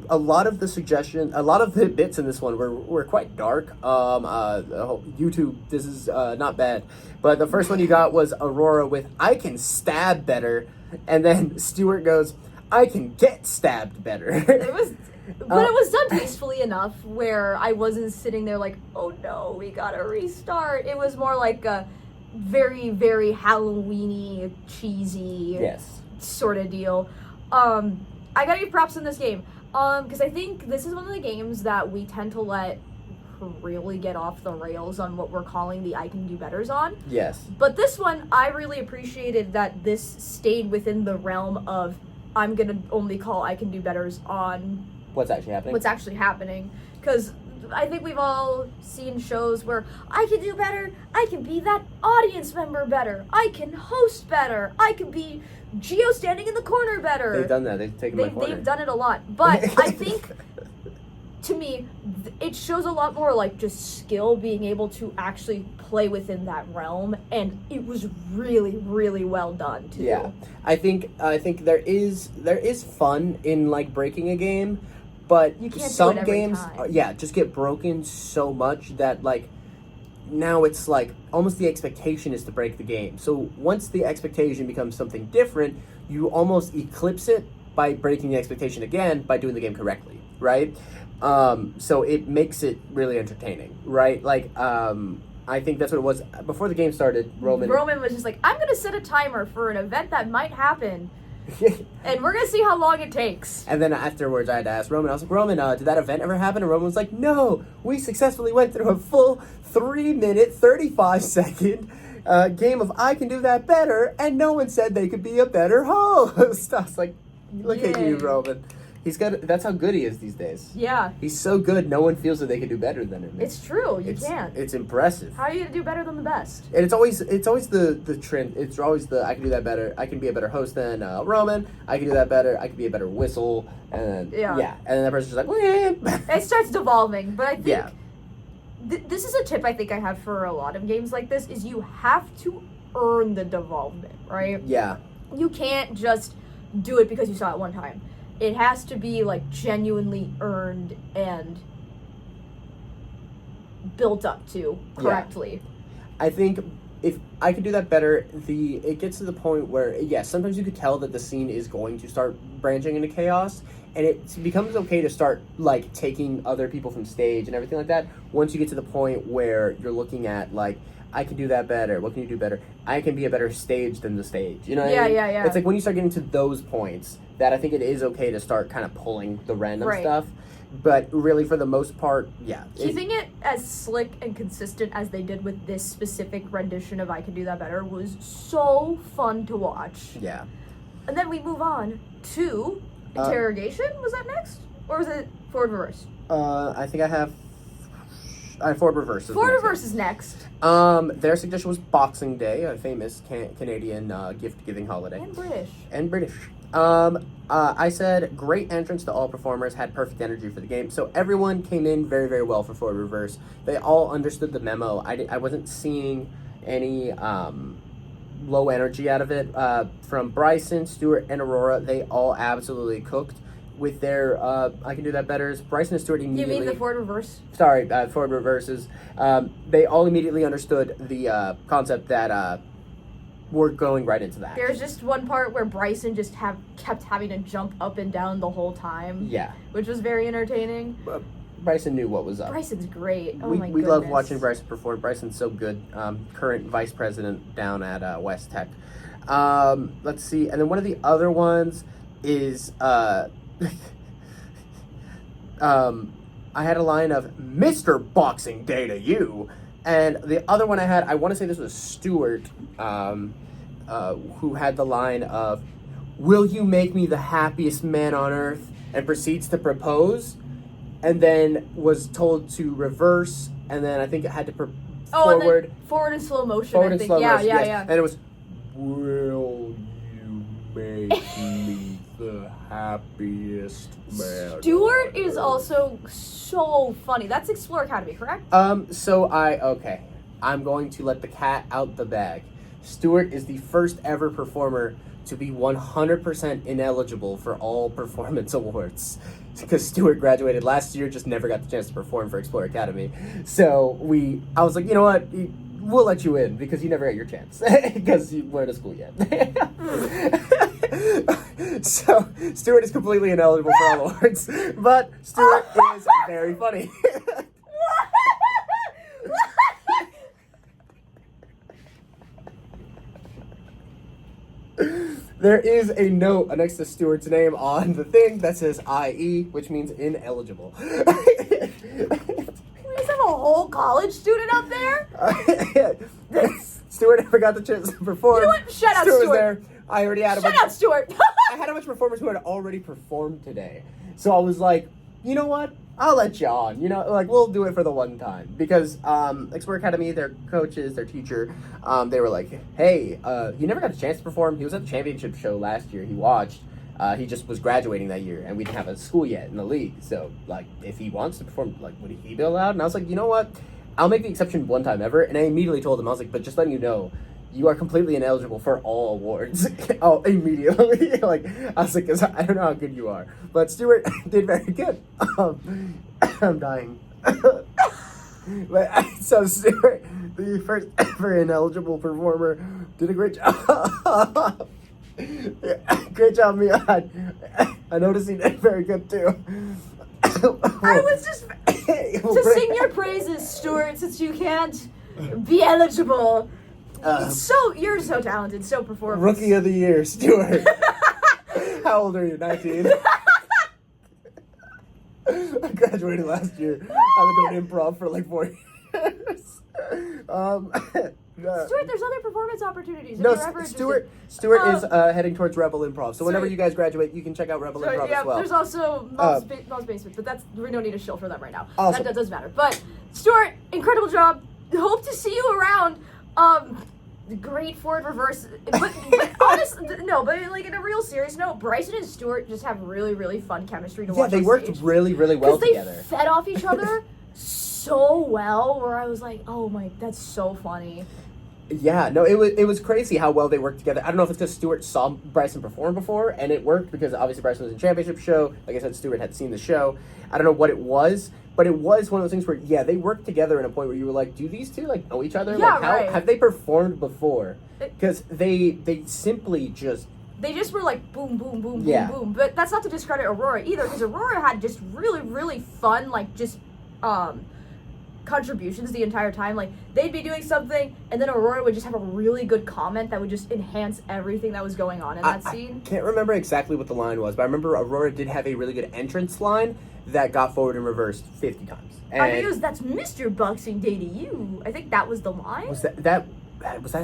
B: A lot of the bits in this one were quite dark. YouTube, this is not bad. But the first one you got was Aurora with "I can stab better," and then Stuart goes, "I can get stabbed better."
A: But it was done tastefully enough where I wasn't sitting there like, oh no, we gotta restart. It was more like a very, very Halloween-y, cheesy sort of deal. I gotta give props in this game. Because I think this is one of the games that we tend to let really get off the rails on what we're calling the I Can Do Betters on.
B: Yes.
A: But this one, I really appreciated that this stayed within the realm of I'm gonna only call I Can Do Betters on
B: what's actually happening.
A: Because I think we've all seen shows where I can do better, I can be that audience member better, I can host better, I can be Geo standing in the corner better.
B: They've done that. They've taken my corner.
A: They've done it a lot. But I think, to me, it shows a lot more like just skill being able to actually play within that realm, and it was really, really well done too.
B: Yeah, I think there is fun in like breaking a game, but
A: you can't
B: some
A: do it every
B: games,
A: time.
B: just get broken so much that like now it's like almost the expectation is to break the game. So once the expectation becomes something different, you almost eclipse it by breaking the expectation again by doing the game correctly, right? So it makes it really entertaining, right? Like, I think that's what it was. Before the game started, Roman
A: was just like, I'm going to set a timer for an event that might happen, and we're going to see how long it takes.
B: And then afterwards, I had to ask Roman, I was like, Roman, did that event ever happen? And Roman was like, no, we successfully went through a full 3-minute, 35-second game of I Can Do That Better, and no one said they could be a better host. I was like, look at you, Roman. That's how good he is these days.
A: Yeah.
B: He's so good, no one feels that they can do better than him.
A: It's true, you can't.
B: It's impressive.
A: How are you going to do better than the best?
B: And it's always the trend. It's always the I can do that better. I can be a better host than Roman. I can do that better. I can be a better whistle. And then, and then that person's just like,
A: it starts devolving. But I think this is a tip I think I have for a lot of games like this, is you have to earn the devolvement, right?
B: Yeah.
A: You can't just do it because you saw it one time. It has to be like genuinely earned and built up to correctly.
B: I think if I could do that better, it gets to the point where sometimes you could tell that the scene is going to start branching into chaos, and it becomes okay to start like taking other people from stage and everything like that. Once you get to the point where you're looking at like, I can do that better. What can you do better? I can be a better stage than the stage. You know what I mean?
A: Yeah.
B: It's like when you start getting to those points that I think it is okay to start kind of pulling the random stuff. But really, for the most part,
A: keeping it as slick and consistent as they did with this specific rendition of I Can Do That Better was so fun to watch.
B: Yeah.
A: And then we move on to Interrogation. Was that next? Or was it Forward Reverse?
B: I think I have Forward Reverse.
A: Forward Reverse is next.
B: Their suggestion was Boxing Day, a famous Canadian gift-giving holiday.
A: And British.
B: I said great entrance to all performers, had perfect energy for the game. So everyone came in very, very well for Forward Reverse. They all understood the memo. I wasn't seeing any low energy out of it. From Bryson, Stuart, and Aurora, they all absolutely cooked with their I Can Do That Better. Bryson and Stuart immediately...
A: You mean the Forward Reverse?
B: Sorry, Forward Reverses. They all immediately understood the concept that we're going right into that.
A: There's just one part where Bryson just kept having to jump up and down the whole time.
B: Yeah.
A: Which was very entertaining.
B: Bryson knew what was up.
A: Bryson's great. Oh my goodness.
B: We love watching Bryson perform. Bryson's so good. Current vice president down at West Tech. Let's see. And then one of the other ones is... I had a line of Mr. Boxing Day to you. And the other one I want to say this was Stuart, who had the line of, "Will you make me the happiest man on earth?" and proceeds to propose, and then was told to reverse, and then I think it had to forward.
A: And then forward in slow motion.
B: Forward
A: I
B: in
A: think.
B: slow motion, yes.
A: Yeah.
B: And it was, "Will you make me the happiest man?"
A: Stuart is also so funny. That's Explore Academy, correct?
B: Okay. I'm going to let the cat out the bag. Stuart is the first ever performer to be 100% ineligible for all performance awards. Because Stuart graduated last year, just never got the chance to perform for Explore Academy. So I was like, you know what? We'll let you in because you never got your chance. Because you weren't at school yet. So Stuart is completely ineligible for all awards. But Stuart is very funny. There is a note next to Stuart's name on the thing that says IE, which means ineligible.
A: We just have a whole college student up there?
B: Stuart never got the chance to perform.
A: You know what? Shut up,
B: Stuart
A: Stuart.
B: was there. I already had
A: Shut up, Stuart.
B: I had a bunch of performers who had already performed today. So I was like, you know what? I'll let you on. You know, like, we'll do it for the one time. Because Explore Academy, their coaches, their teacher, they were like, hey, he never got a chance to perform. He was at the championship show last year. He watched. He just was graduating that year, and we didn't have a school yet in the league. So, like, if he wants to perform, like, would he be allowed? And I was like, you know what? I'll make the exception one time ever. And I immediately told him, I was like, but just letting you know, you are completely ineligible for all awards. Oh, immediately. Like, I was like, 'cause I don't know how good you are. But Stuart did very good. I'm dying. But so Stuart, the first ever ineligible performer, did a great job. Great job, Mia. I noticed he did very good too.
A: I was just to sing your praises, Stuart, since you can't be eligible. You're so talented, so performance.
B: Rookie of the year, Stuart. How old are you? 19. I graduated last year. I've been doing improv for like 4 years.
A: Stuart, there's other performance opportunities.
B: No, Stuart is heading towards Rebel Improv. So whenever
A: sorry.
B: you guys graduate, you can check out Rebel Improv as well.
A: There's also Mom's Basement, but we don't need a shill for them right now.
B: Awesome.
A: That doesn't matter. But Stuart, incredible job. Hope to see you around. Great forward reverse. But honestly, no, but like in a real serious note, Bryson and Stuart just have really, really fun chemistry to watch.
B: Yeah, they worked really, really well together.
A: They fed off each other so well, where I was like, oh my, that's so funny.
B: Yeah, no, it was crazy how well they worked together. I don't know if it's because Stuart saw Bryson perform before, and it worked because obviously Bryson was in championship show. Like I said, Stuart had seen the show. I don't know what it was, but it was one of those things where, yeah, they worked together in a point where you were like, do these two, like, know each other?
A: Yeah,
B: like, how
A: right.
B: have they performed before? Because they simply just...
A: They just were like, boom, boom, boom,
B: Yeah.
A: boom, boom. But that's not to discredit Aurora either, because Aurora had just really, really fun, like, just, contributions the entire time. Like, they'd be doing something, and then Aurora would just have a really good comment that would just enhance everything that was going on in that scene.
B: I can't remember exactly what the line was, but I remember Aurora did have a really good entrance line that got forward and reversed 50 times. And
A: I think it was, that's Mr. Boxing Day to you. I think that was the line.
B: was that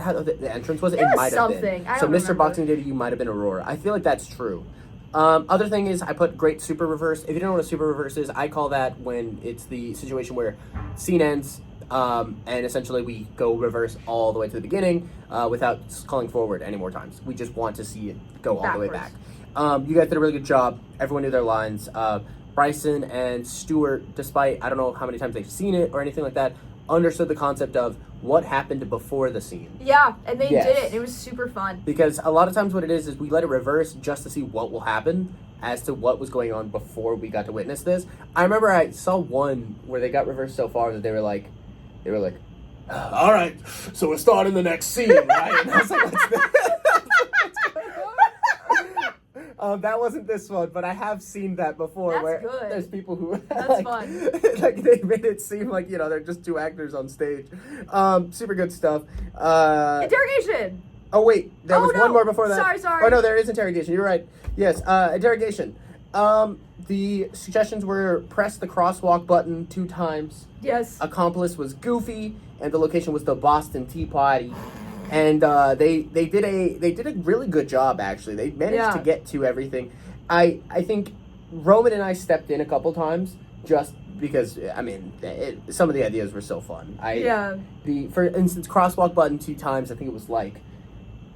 B: how the entrance was? It
A: was
B: might have been.
A: something. I
B: So
A: don't
B: Mr.
A: remember.
B: Boxing Day to you might have been Aurora. I feel like that's true. Other thing is I put great super reverse. If you don't know what a super reverse is, I call that when it's the situation where scene ends, and essentially we go reverse all the way to the beginning without calling forward any more times. We just want to see it go all the way back. You guys did a really good job. Everyone knew their lines. Bryson and Stuart, despite I don't know how many times they've seen it or anything like that, understood the concept of what happened before the scene.
A: Yeah, and they
B: Yes.
A: did it. It was super fun.
B: Because a lot of times what it is we let it reverse just to see what will happen as to what was going on before we got to witness this. I remember I saw one where they got reversed so far that they were like, all right, so we're starting the next scene, right? And I was like, what's that? That wasn't this one, but I have seen that before.
A: That's
B: where
A: good.
B: There's people who
A: That's fun.
B: like they made it seem like they're just two actors on stage. Super good stuff.
A: Interrogation!
B: Oh wait, there was one more before that.
A: Sorry.
B: Oh no, there is interrogation. You're right. Yes, interrogation. The suggestions were press the crosswalk button 2 times.
A: Yes.
B: Accomplice was Goofy, and the location was the Boston Tea Party. and they did a really good job actually. They managed to get to everything. I think Roman and I stepped in a couple times just because some of the ideas were so fun. For instance, crosswalk button 2 times. I think it was like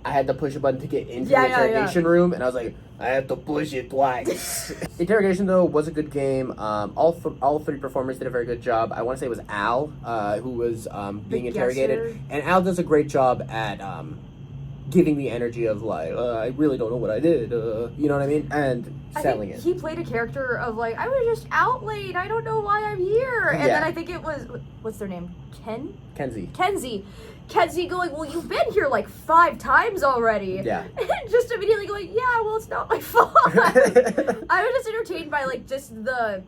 B: I had to push a button to get into the interrogation room, and I was like, I have to push it twice. Interrogation, though, was a good game. All 3 performers did a very good job. I want to say it was Al who was being interrogated. And Al does a great job at giving the energy of, like, I really don't know what I did. You know what I mean? And selling it.
A: He played a character of, like, I was just out late. I don't know why I'm here. And then I think it was, what's their name? Kenzie going, well, you've been here like 5 times already.
B: Yeah.
A: And just immediately going, yeah, well, it's not my fault. I was just entertained by, like, just the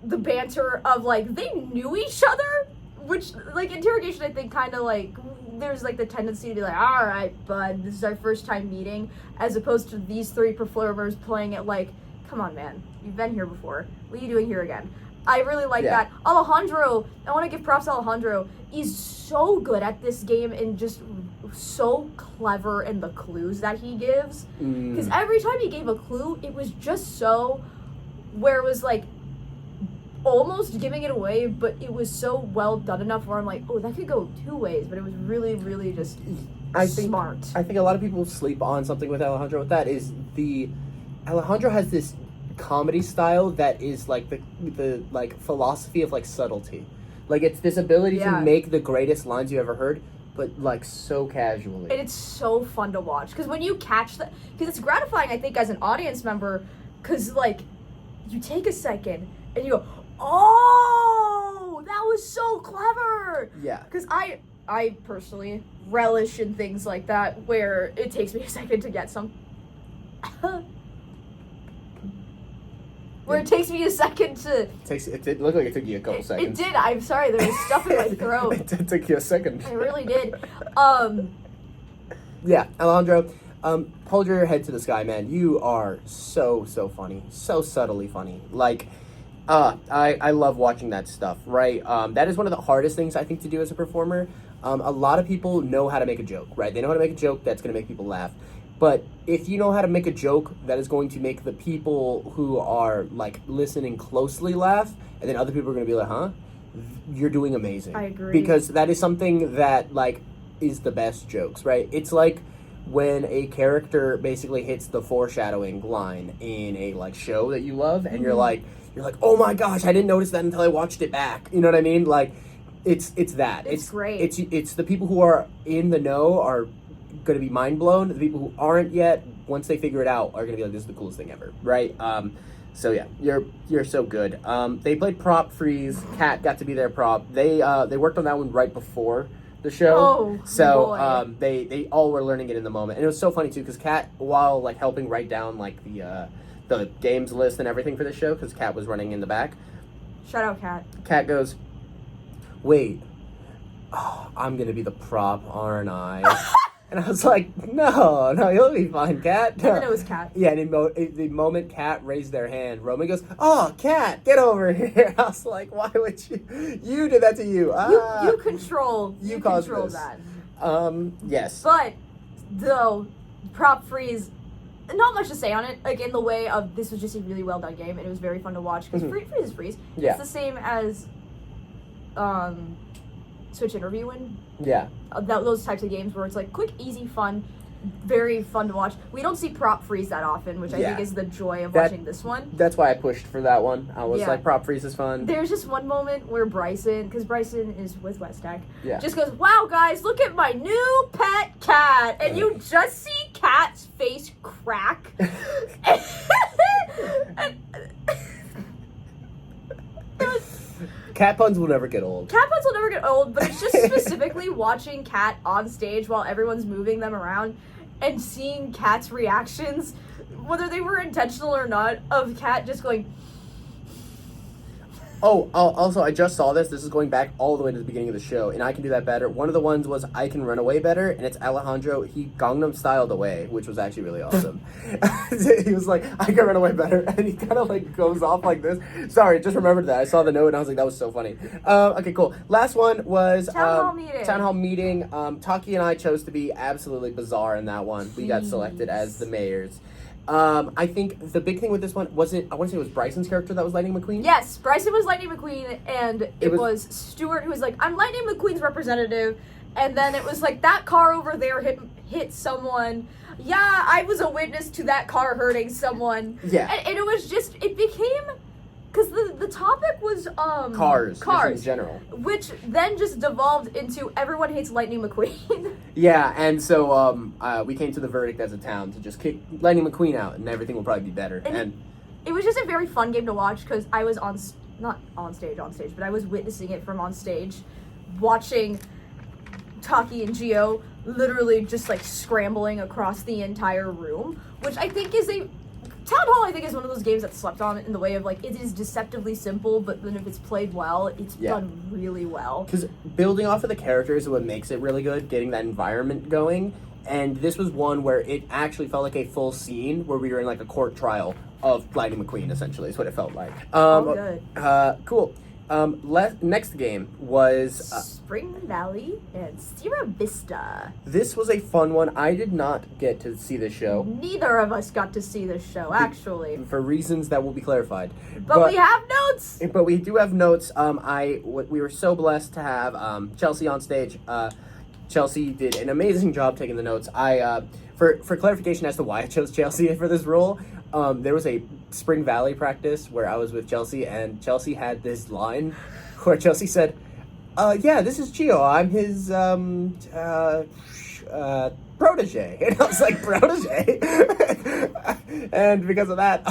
A: banter of, like, they knew each other, which, like, interrogation, I think, kind of, like, there's, like, the tendency to be like, all right, bud, this is our first time meeting, as opposed to these 3 performers playing it like, come on, man, you've been here before. What are you doing here again? I really like that. Alejandro, I want to give props to Alejandro. He's so good at this game and just so clever in the clues that he gives. Because every time he gave a clue, it was just so, where it was like almost giving it away, but it was so well done enough where I'm like, oh, that could go 2 ways, but it was really, really just smart.
B: I think a lot of people sleep on something with Alejandro. With that is Alejandro has this comedy style that is like the like philosophy of like subtlety. Like it's this ability to make the greatest lines you ever heard, but like so casually.
A: And it's so fun to watch because when you catch that, because it's gratifying, I think, as an audience member, because like you take a second and you go, oh, that was so clever.
B: Yeah. Because
A: I personally relish in things like that where it takes me a second to get some. Where it takes me a second to...
B: It looked like it took you a couple seconds.
A: It did. I'm sorry. There was stuff in my throat.
B: It took you a second.
A: I really did.
B: Yeah, Alejandro, hold your head to the sky, man. You are so funny. So subtly funny. Like, I love watching that stuff, right? That is one of the hardest things, I think, to do as a performer. A lot of people know how to make a joke, right? They know how to make a joke that's going to make people laugh. But if you know how to make a joke that is going to make the people who are, like, listening closely laugh, and then other people are going to be like, huh? You're doing amazing.
A: I agree.
B: Because that is something that, like, is the best jokes, right? It's like when a character basically hits the foreshadowing line in a, like, show that you love, and you're like, oh my gosh, I didn't notice that until I watched it back. You know what I mean? Like, it's that.
A: It's great.
B: It's the people who are in the know are going to be mind blown. The people who aren't yet, once they figure it out, are going to be like, this is the coolest thing ever, right? So yeah, you're so good. They played prop freeze. Kat got to be their prop. They worked on that one right before the show. So they all were learning it in the moment, and it was so funny too because Kat, while like helping write down like the games list and everything for the show, because Kat was running in the back.
A: Shout out Kat.
B: Kat goes, wait, I'm gonna be the prop, aren't I? And I was like, no, you'll be fine, Kat.
A: And then it was Kat.
B: Yeah, and the moment Kat raised their hand, Roman goes, oh, Kat, get over here. I was like, why would you did that to you?
A: You control that.
B: Yes.
A: But, though, prop freeze, not much to say on it, like, in the way of, this was just a really well done game, and it was very fun to watch, because freeze is freeze. Yeah. It's the same as, Switch interviewing.
B: Yeah.
A: Those types of games where it's like quick, easy, fun, very fun to watch. We don't see prop freeze that often, which I think is the joy of watching this one.
B: That's why I pushed for that one. I was like, prop freeze is fun.
A: There's just one moment where Bryson, because Bryson is with Westack, just goes, wow, guys, look at my new pet cat. And you just see Cat's face crack.
B: Cat puns will never get old.
A: Cat puns will never get old, but it's just specifically watching Cat on stage while everyone's moving them around and seeing Cat's reactions, whether they were intentional or not, of Cat just going...
B: Also, I just saw this. This is going back all the way to the beginning of the show, and I can do that better. One of the ones was I can run away better, and it's Alejandro. He Gangnam styled away, which was actually really awesome. He was like, I can run away better, and he kind of like goes off like this. Sorry, just remembered that. I saw the note, and I was like, that was so funny. Okay, cool. Last one was Town hall meeting. Taki and I chose to be absolutely bizarre in that one. We got selected as the mayors. I think the big thing with this one was I want to say it was Bryson's character that was Lightning McQueen?
A: Yes, Bryson was Lightning McQueen, and it was Stuart who was like, I'm Lightning McQueen's representative, and then it was like, that car over there hit someone. Yeah, I was a witness to that car hurting someone.
B: Yeah.
A: And it was just, it became, because the topic was,
B: Cars in general.
A: Which then just devolved into everyone hates Lightning McQueen.
B: Yeah, and so we came to the verdict as a town to just kick Lightning McQueen out, and everything will probably be better. And
A: it was just a very fun game to watch, because I was not on stage, but I was witnessing it from on stage, watching Taki and Gio literally just like scrambling across the entire room, which I think is Town Hall, I think, is one of those games that's slept on in the way of, like, it is deceptively simple, but then if it's played well, it's done really well.
B: Because building off of the characters is what makes it really good, getting that environment going, and this was one where it actually felt like a full scene where we were in, like, a court trial of Lightning McQueen, essentially, is what it felt like.
A: Good.
B: Cool. Next game was
A: Spring Valley and Sierra Vista.
B: This was a fun one. I did not get to see this show.
A: Neither of us got to see this show, actually.
B: For reasons that will be clarified.
A: But we have notes!
B: But we do have notes. We were so blessed to have Chelsea on stage. Chelsea did an amazing job taking the notes. For clarification as to why I chose Chelsea for this role, there was a Spring Valley practice where I was with Chelsea, and Chelsea had this line where Chelsea said, yeah, this is Gio. I'm his protege. And I was like, protege? And because of that,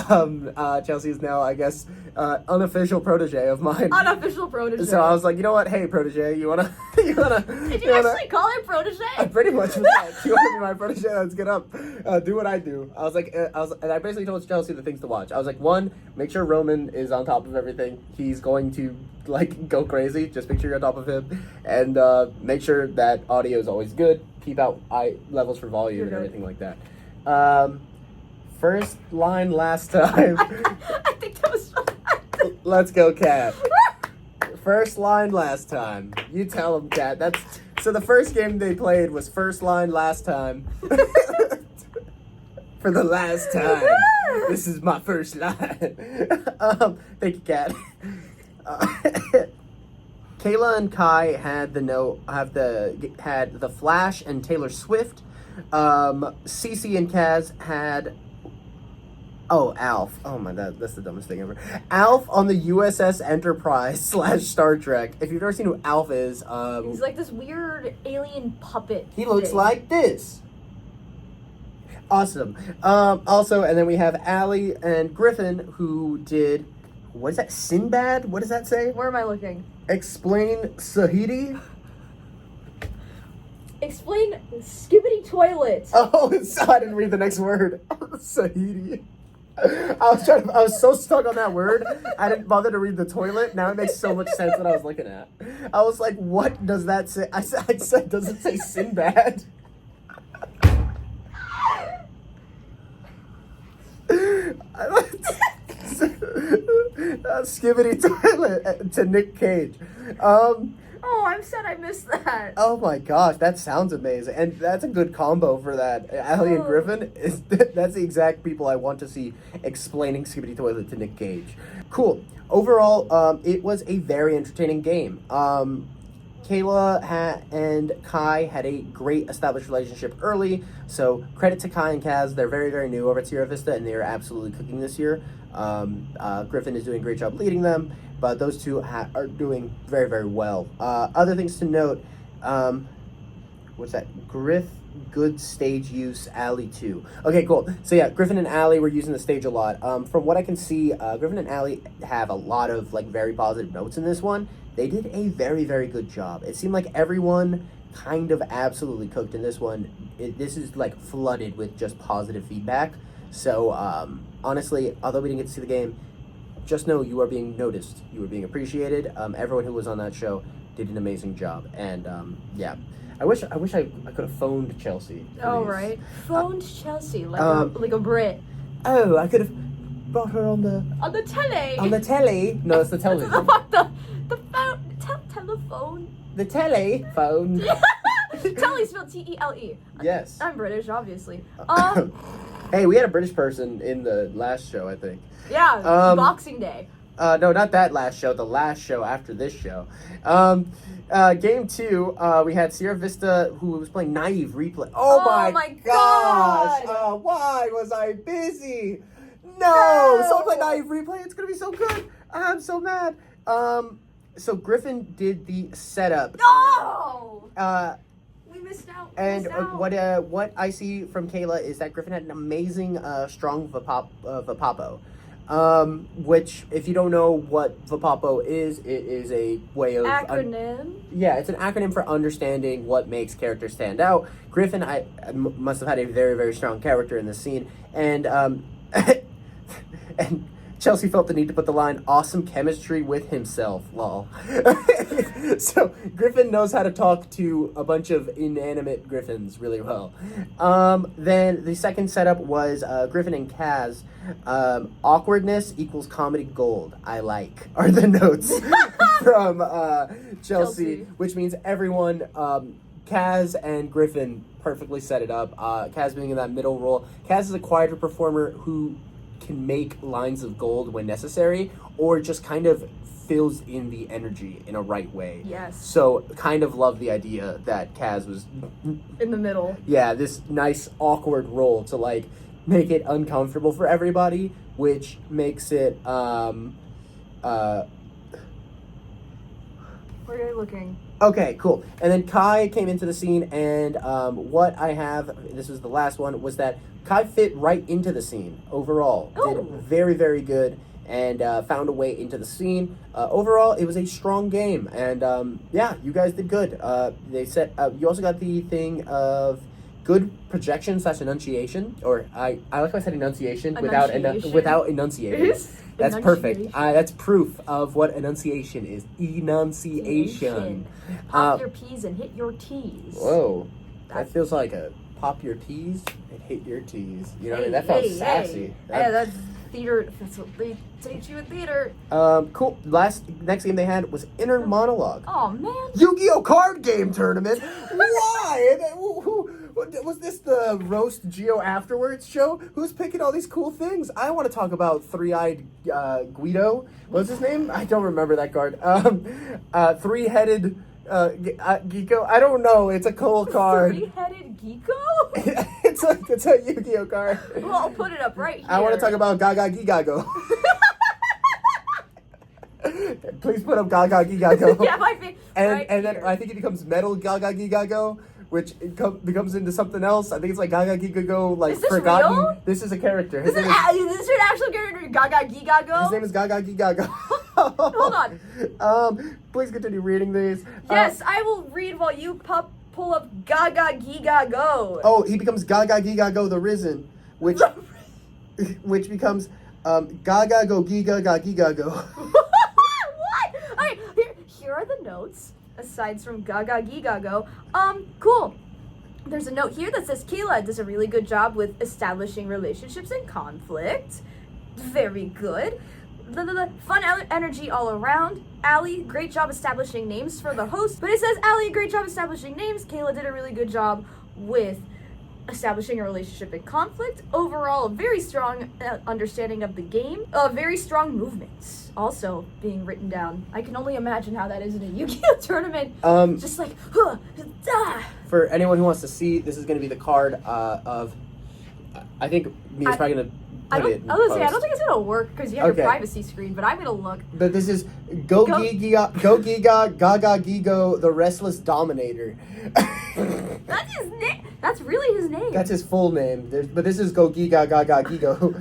B: Chelsea is now, I guess, unofficial protege of mine.
A: Unofficial protege.
B: So I was like, you know what? Hey, protege, you wanna...
A: Did you actually call him protege?
B: I pretty much was like, you wanna be my protege? Let's get up. Do what I do. I was like, and I basically told Chelsea the things to watch. I was like, one, make sure Roman is on top of everything. He's going to, like, go crazy. Just make sure you're on top of him. And make sure that audio is always good. Keep out eye levels for volume and everything like that. First line last time.
A: I think that was...
B: Let's go, Kat. First line last time. You tell them, Kat. So the first game they played was first line last time. For the last time. This is my first line. Thank you, Kat. Kayla and Kai had the Flash and Taylor Swift. Cece and Kaz had Alf. Oh my god, that's the dumbest thing ever. Alf on the USS Enterprise / Star Trek. If you've never seen who Alf is,
A: he's like this weird alien puppet.
B: He looks like this. Awesome. Also, and then we have Allie and Griffin who did, what is that, Sinbad? What does that say?
A: Where am I looking?
B: Explain Sahidi?
A: Explain skibbity toilet.
B: Oh, I didn't read the next word. Sahidi. I was so stuck on that word, I didn't bother to read the toilet. Now it makes so much sense what I was looking at. I was like, what does that say? I said, does it say Sinbad? Skibbity toilet to Nick Cage.
A: Oh, I'm sad I missed that.
B: Oh my gosh, that sounds amazing. And that's a good combo for that. Allie and Griffin, that's the exact people I want to see explaining Skibbity Toilet to Nick Cage. Cool. Overall, it was a very entertaining game. Kayla and Kai had a great established relationship early, so credit to Kai and Kaz. They're very, very new over at Sierra Vista, and they are absolutely cooking this year. Griffin is doing a great job leading them, but those two are doing very, very well. Other things to note, what's that? Good stage use, Allie 2. Okay, cool. So yeah, Griffin and Allie were using the stage a lot. From what I can see, Griffin and Allie have a lot of like very positive notes in this one. They did a very, very good job. It seemed like everyone kind of absolutely cooked in this one. This is like flooded with just positive feedback. So honestly, although we didn't get to see the game, just know you are being noticed. You are being appreciated. Everyone who was on that show did an amazing job. And yeah, I wish I could have phoned Chelsea.
A: Oh,
B: these.
A: right. Phoned Chelsea like a Brit.
B: Oh, I could have brought her on the
A: telly.
B: On the telly? No, it's the television.
A: the phone. Telephone.
B: The telephone.
A: Telly spelled T-E-L-E.
B: Yes.
A: I'm British, obviously.
B: Hey, we had a British person in the last show, I think.
A: Yeah, Boxing Day.
B: No, not that last show. The last show after this show. Game 2, we had Sierra Vista, who was playing Naive Replay. Oh my gosh! Why was I busy? No! Someone play Naive Replay. It's gonna be so good. I'm so mad. So Griffin did the setup.
A: No! We missed out.
B: And what I see from Kayla is that Griffin had an amazing strong Vapapo. Which, if you don't know what Vapapo is, it is a way of...
A: Acronym?
B: Yeah, it's an acronym for understanding what makes characters stand out. Griffin must have had a very, very strong character in this scene. And, and Chelsea felt the need to put the line, awesome chemistry with himself, lol. So, Griffin knows how to talk to a bunch of inanimate griffins really well. Then the second setup was Griffin and Kaz. Awkwardness equals comedy gold. I like, are the notes from Chelsea, which means everyone, Kaz and Griffin perfectly set it up. Kaz being in that middle role. Kaz is a quieter performer who can make lines of gold when necessary, or just kind of fills in the energy in a right way.
A: Yes.
B: So kind of love the idea that Kaz was
A: in the middle.
B: Yeah, this nice awkward role to like make it uncomfortable for everybody, which makes it
A: Where are you looking?
B: Okay, cool. And then Kai came into the scene, and what I have, this was the last one, was that Kai fit right into the scene overall. Did very, very good, and found a way into the scene. Overall, it was a strong game, and yeah, you guys did good. They said you also got the thing of good projection / enunciation, or I like how I said enunciation without enunciating. That's perfect. That's proof of what enunciation is. Enunciation.
A: Pop your P's and hit your T's.
B: Whoa. That feels like a pop your T's and hit your T's. You know what I mean? That felt sassy.
A: Yeah, that's theater. That's what they teach you in theater.
B: Cool. Next game they had was Inner Monologue.
A: Oh, man.
B: Yu-Gi-Oh! Card Game Tournament. Why? Was this the Roast Geo Afterwards show? Who's picking all these cool things? I want to talk about Three-Eyed Guido. What's his name? I don't remember that card. Three-Headed Geeko. I don't know. It's a cool card.
A: Three-Headed Geeko?
B: it's a Yu-Gi-Oh card.
A: Well, I'll put it up right here.
B: I want to talk about gagagigago. Please put up gagagigago.
A: Yeah, my favorite.
B: And then I think it becomes Metal Gagagigago, which becomes into something else. I think it's like Gagagigago, like
A: is this
B: forgotten.
A: Real?
B: This is a character.
A: Is this an actual character, Gagagigago?
B: His name is Gagagigago.
A: Hold on.
B: Please continue reading these.
A: Yes, I will read while you pull up Gagagigago.
B: Oh, he becomes Gagagigago the Risen, which becomes Gagagogigagagigago.
A: What? Alright, here are the notes. Aside from Gagagigago. Cool. There's a note here that says Keela does a really good job with establishing relationships and conflict. Very good. Fun energy all around. Allie, great job establishing names for the host. But it says Allie, great job establishing names. Kayla did a really good job with establishing a relationship and conflict. Overall, a very strong understanding of the game. Very strong movements also being written down. I can only imagine how that is in a Yu-Gi-Oh! Tournament. Just like,
B: For anyone who wants to see, this is going to be the card of, I think Mia's probably going to
A: I don't think it's gonna work because you have your privacy screen, but I'm gonna look.
B: But this is Gagagigo, the Restless Dominator.
A: That's his name. That's really his name.
B: That's his full name. But this is Gagagigo.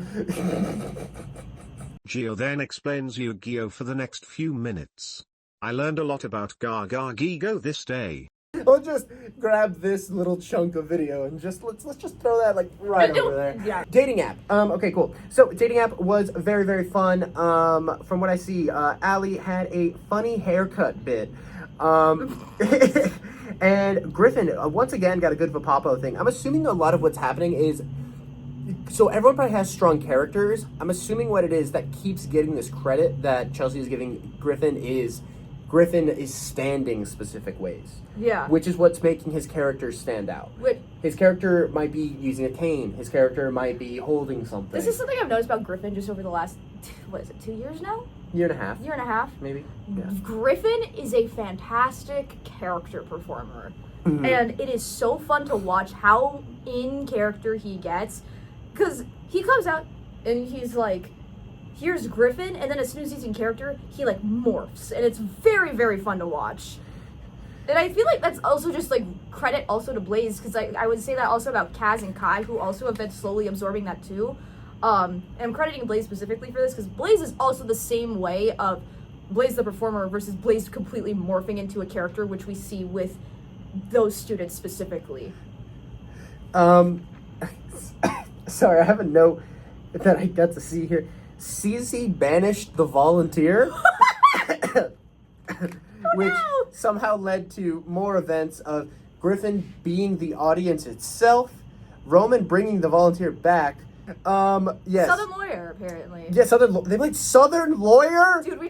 C: Geo then explains Yu-Gi-Oh for the next few minutes. I learned a lot about Gagagigo this day.
B: We'll just grab this little chunk of video and let's just throw that like right over there.
A: Yeah.
B: Dating app. Okay, cool. So dating app was very, very fun. From what I see, Allie had a funny haircut bit. And Griffin once again got a good Vapapo thing. I'm assuming a lot of what's happening is, so everyone probably has strong characters. I'm assuming what it is that keeps getting this credit that Chelsea is giving Griffin is standing specific ways.
A: Yeah.
B: Which is what's making his character stand out. His character might be using a cane. His character might be holding something.
A: This is something I've noticed about Griffin just over the last, 2 years now?
B: Year and a half.
A: Year and a half.
B: Maybe. Yeah.
A: Griffin is a fantastic character performer. Mm-hmm. And it is so fun to watch how in character he gets. Because he comes out and he's like, here's Griffin, and then as soon as he's in character, he like morphs. And it's very, very fun to watch. And I feel like that's also just like credit also to Blaze, because I would say that also about Kaz and Kai, who also have been slowly absorbing that too. And I'm crediting Blaze specifically for this, because Blaze is also the same way of Blaze the performer versus Blaze completely morphing into a character, which we see with those students specifically.
B: Sorry, I have a note that I got to see here. CZ banished the volunteer, which somehow led to more events of Griffin being the audience itself, Roman bringing the volunteer back. Yes.
A: Southern Lawyer, apparently.
B: Yeah, they played Southern Lawyer?
A: Dude, we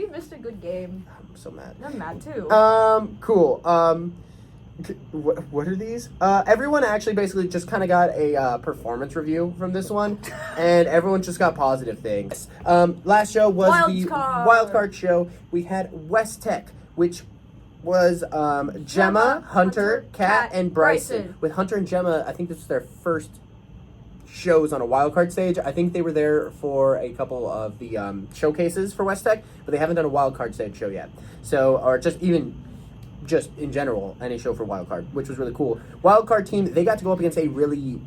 A: missed a good game.
B: I'm so mad.
A: I'm mad too.
B: Cool. What are these? Everyone actually basically just kind of got a performance review from this one, and everyone just got positive things. Last show was the Wildcard show. We had West Tech, which was Gemma, Hunter, Kat, and Bryson. With Hunter and Gemma, I think this was their first shows on a wildcard stage. I think they were there for a couple of the showcases for West Tech, but they haven't done a wildcard stage show yet. So, or just in general, any show for wildcard, which was really cool. Wildcard team, they got to go up against a really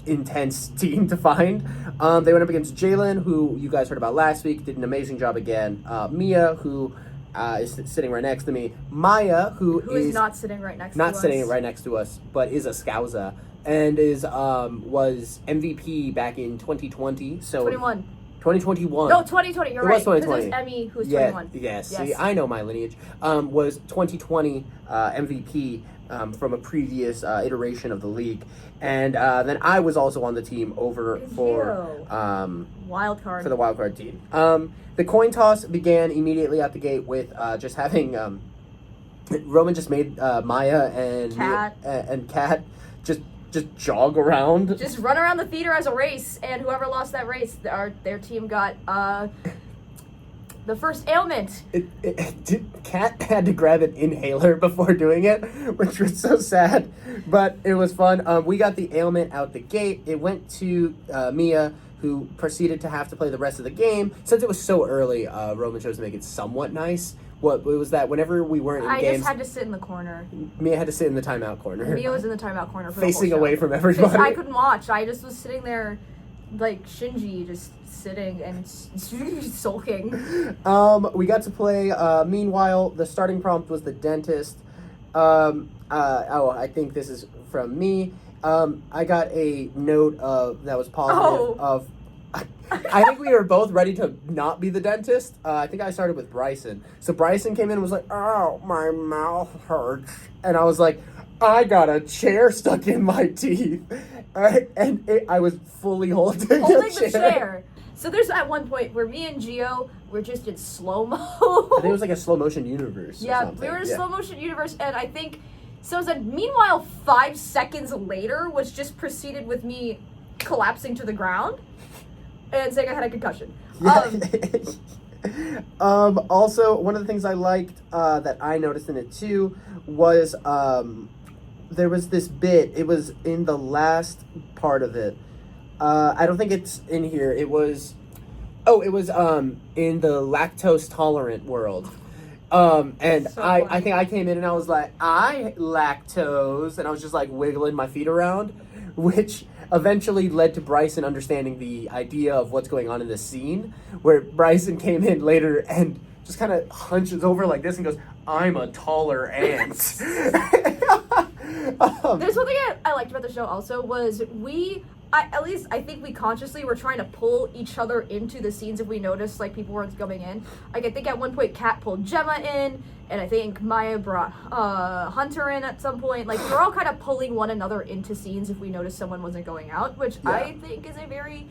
B: intense team to find. They went up against Jalen, who you guys heard about last week, did an amazing job again. Mia, who is sitting right next to me. Maya, who is
A: not sitting right next to us.
B: Not sitting right next to us, but is a Scouser, and was MVP back in 2020. So 2021.
A: No, 2020. You're right.
B: It was 2020.
A: It was Emmy who was 21.
B: Yes. See, I know my lineage. Was 2020 MVP from a previous iteration of the league, and then I was also on the team for
A: wildcard
B: for the wildcard team. The coin toss began immediately out the gate with just having Roman just made Maya and Kat just jog around.
A: Just run around the theater as a race, and whoever lost that race, their team got the first ailment.
B: Kat had to grab an inhaler before doing it, which was so sad, but it was fun. We got the ailment out the gate. It went to Mia, who proceeded to have to play the rest of the game. Since it was so early, Roman chose to make it somewhat nice. What was that? Whenever we weren't in games,
A: I just had to sit in the corner.
B: Mia had to sit in the timeout corner.
A: Mia was in the timeout corner for
B: facing
A: the whole show.
B: Away from everybody.
A: I couldn't watch. I just was sitting there, like Shinji, just sitting and sulking.
B: We got to play. Meanwhile, the starting prompt was the dentist. I think this is from me. I got a note that was positive of. I think we were both ready to not be the dentist. I think I started with Bryson. So Bryson came in and was like, "Oh, my mouth hurts," and I was like, "I got a chair stuck in my teeth," I was fully holding the chair.
A: So there's at one point where me and Gio were just in slow-mo.
B: I think it was like a slow motion universe.
A: Yeah, we were in a slow motion universe, and I think so. Then, meanwhile, 5 seconds later was just preceded with me collapsing to the ground and saying I had a concussion.
B: Also, one of the things I liked that I noticed in it too was there was this bit. It was in the last part of it. I don't think it's in here. It was in the lactose tolerant world. And so I think I came in and I was like, I lactose, and I was just like wiggling my feet around, which eventually led to Bryson understanding the idea of what's going on in the scene, where Bryson came in later and just kind of hunches over like this and goes, I'm a taller ant.
A: There's one thing I liked about the show also was I think we consciously were trying to pull each other into the scenes if we noticed like people weren't coming in. Like I think at one point Kat pulled Gemma in, and I think Maya brought Hunter in at some point. Like we're all kind of pulling one another into scenes if we noticed someone wasn't going out, which I think is a very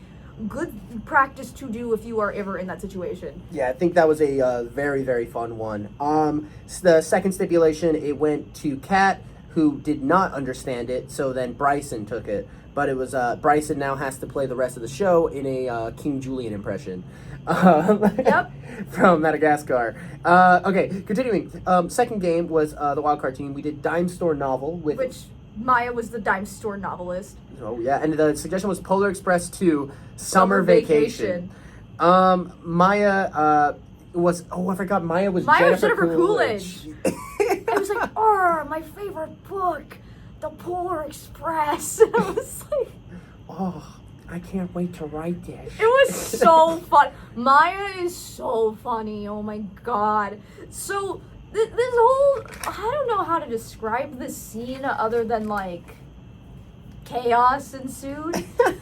A: good practice to do if you are ever in that situation.
B: Yeah, I think that was a very, very fun one. The second stipulation, it went to Kat, who did not understand it, so then Bryson took it. But it was Bryson now has to play the rest of the show in a King Julian impression.
A: Yep.
B: From Madagascar. Okay, continuing. Second game was the Wildcard team. We did Dime Store Novel with...
A: Which Maya was the dime store novelist.
B: Oh, yeah. And the suggestion was Polar Express 2, Summer Vacation. Maya was... Oh, I forgot. Maya was Jennifer Coolidge.
A: I was like, oh, my favorite book, The Polar Express. I was like...
B: Oh, I can't wait to write this.
A: It was so fun. Maya is so funny. Oh, my God. So... This whole, I don't know how to describe this scene other than like chaos ensued.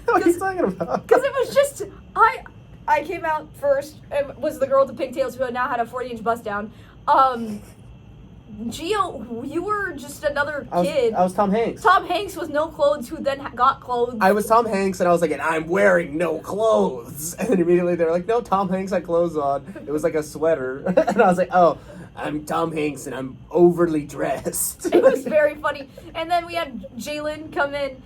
B: What are you talking about?
A: Because it was just, I came out first and was the girl with the pigtails who now had a 40-inch bust down. Gio, you were just another kid.
B: I was Tom Hanks.
A: Tom Hanks with no clothes who then got clothes.
B: I was Tom Hanks and I was like, and I'm wearing no clothes. And then immediately they were like, no, Tom Hanks had clothes on. It was like a sweater. And I was like, oh, I'm Tom Hanks and I'm overly dressed.
A: It was very funny. And then we had Jalen come in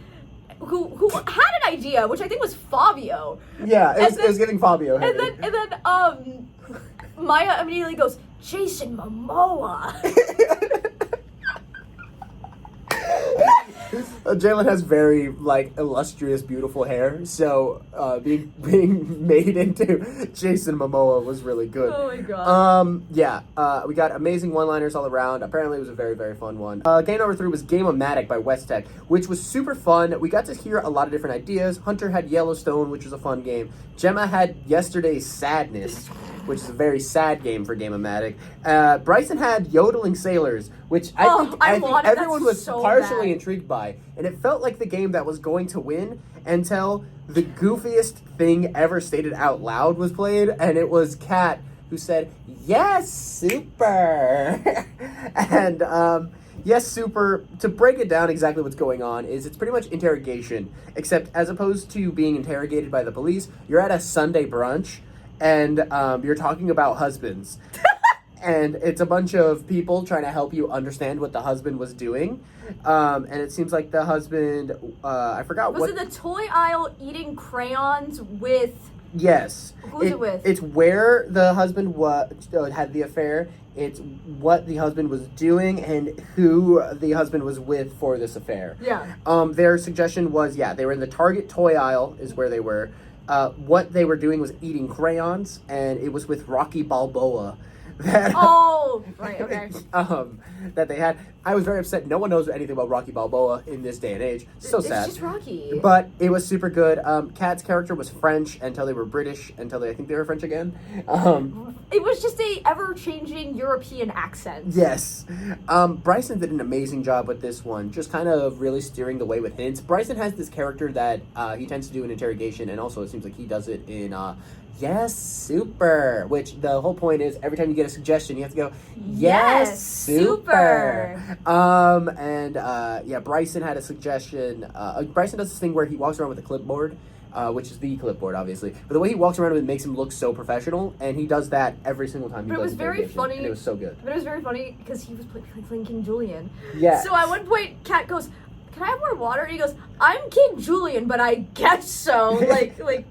A: who had an idea, which I think was Fabio.
B: Yeah, it was giving Fabio.
A: And then Maya immediately goes, Jason Momoa.
B: Jalen has very illustrious, beautiful hair, so being made into Jason Momoa was really good.
A: Oh my god.
B: We got amazing one-liners all around. Apparently, it was a very, very fun one. Game number 3 was Game-O-Matic by West Tech, which was super fun. We got to hear a lot of different ideas. Hunter had Yellowstone, which was a fun game. Gemma had Yesterday's Sadness, which is a very sad game for Game-O-Matic. Bryson had Yodeling Sailors, which I think everyone was so partially intrigued by. And it felt like the game that was going to win until the goofiest thing ever stated out loud was played, and it was Kat who said, "Yes, super!" And yes, super, to break it down exactly what's going on, is it's pretty much interrogation, except as opposed to being interrogated by the police, you're at a Sunday brunch, and you're talking about husbands. And it's a bunch of people trying to help you understand what the husband was doing. And it seems like the husband, I forgot
A: was it the toy aisle eating crayons with...
B: Yes.
A: Who's it with?
B: It's where the husband had the affair. It's what the husband was doing and who the husband was with for this affair.
A: Yeah.
B: Their suggestion was, they were in the Target toy aisle is where they were. What they were doing was eating crayons, and it was with Rocky Balboa. That,
A: right, okay.
B: That they had. I was very upset. No one knows anything about Rocky Balboa in this day and age. So sad.
A: It's just Rocky.
B: But it was super good. Kat's character was French until they were British, until I think they were French again.
A: It was just a ever-changing European accent.
B: Yes. Bryson did an amazing job with this one, just kind of really steering the way with hints. Bryson has this character that he tends to do in interrogation, and also it seems like he does it in yes, super. Which the whole point is every time you get a suggestion, you have to go, yes, super. Bryson had a suggestion. Bryson does this thing where he walks around with a clipboard, which is the clipboard, obviously. But the way he walks around with it makes him look so professional, and he does that every single time he does it.
A: But it was very funny.
B: And it was so good.
A: But it was very funny because he was playing King Julian.
B: Yeah.
A: So at one point, Kat goes, can I have more water? And he goes, I'm King Julian, but I guess so.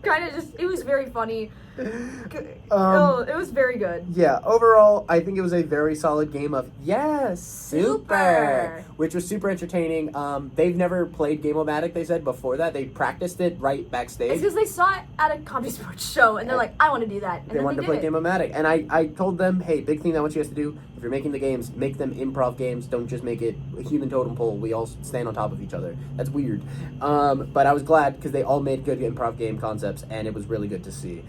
A: Kind of just, it was very funny. It was very good.
B: Yeah, overall, I think it was a very solid game of yes, super, which was super entertaining. They've never played Game-O-Matic, they said, before that. They practiced it right backstage.
A: It's because they saw it at a comedy sports show, and they're like, I want to do that. And
B: they wanted to play Game-O-Matic. And I told them, hey, big thing I want you guys to do, if you're making the games, make them improv games. Don't just make it a human totem pole. We all stand on top of each other. That's weird. But I was glad because they all made good improv game concepts, and it was really good to see.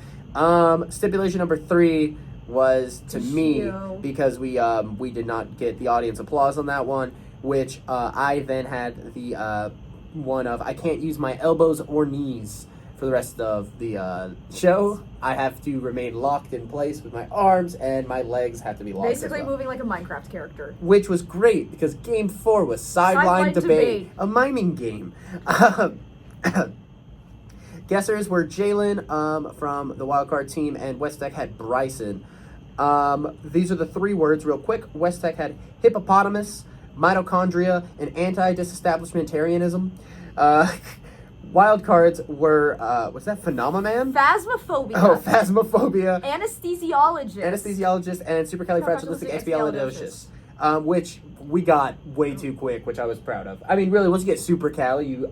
B: Stipulation number 3 was to me
A: Gio.
B: because we did not get the audience applause on that one, which I then had the one of I can't use my elbows or knees for the rest of the show. I have to remain locked in place with my arms, and my legs have to be locked.
A: Basically
B: as well.
A: moving like a Minecraft character.
B: Which was great because game 4 was sideline debate, a miming game. Guessers were Jalen from the Wildcard team, and West Tech had Bryson. These are the 3 words real quick. West Tech had hippopotamus, mitochondria, and anti-disestablishmentarianism. Wildcards were, what's that, Phenomenon?
A: Phasmophobia.
B: Oh, phasmophobia.
A: Anesthesiologist.
B: And supercalifragilisticexpialidocious. Which we got way too quick, which I was proud of. I mean, really, once you get supercali,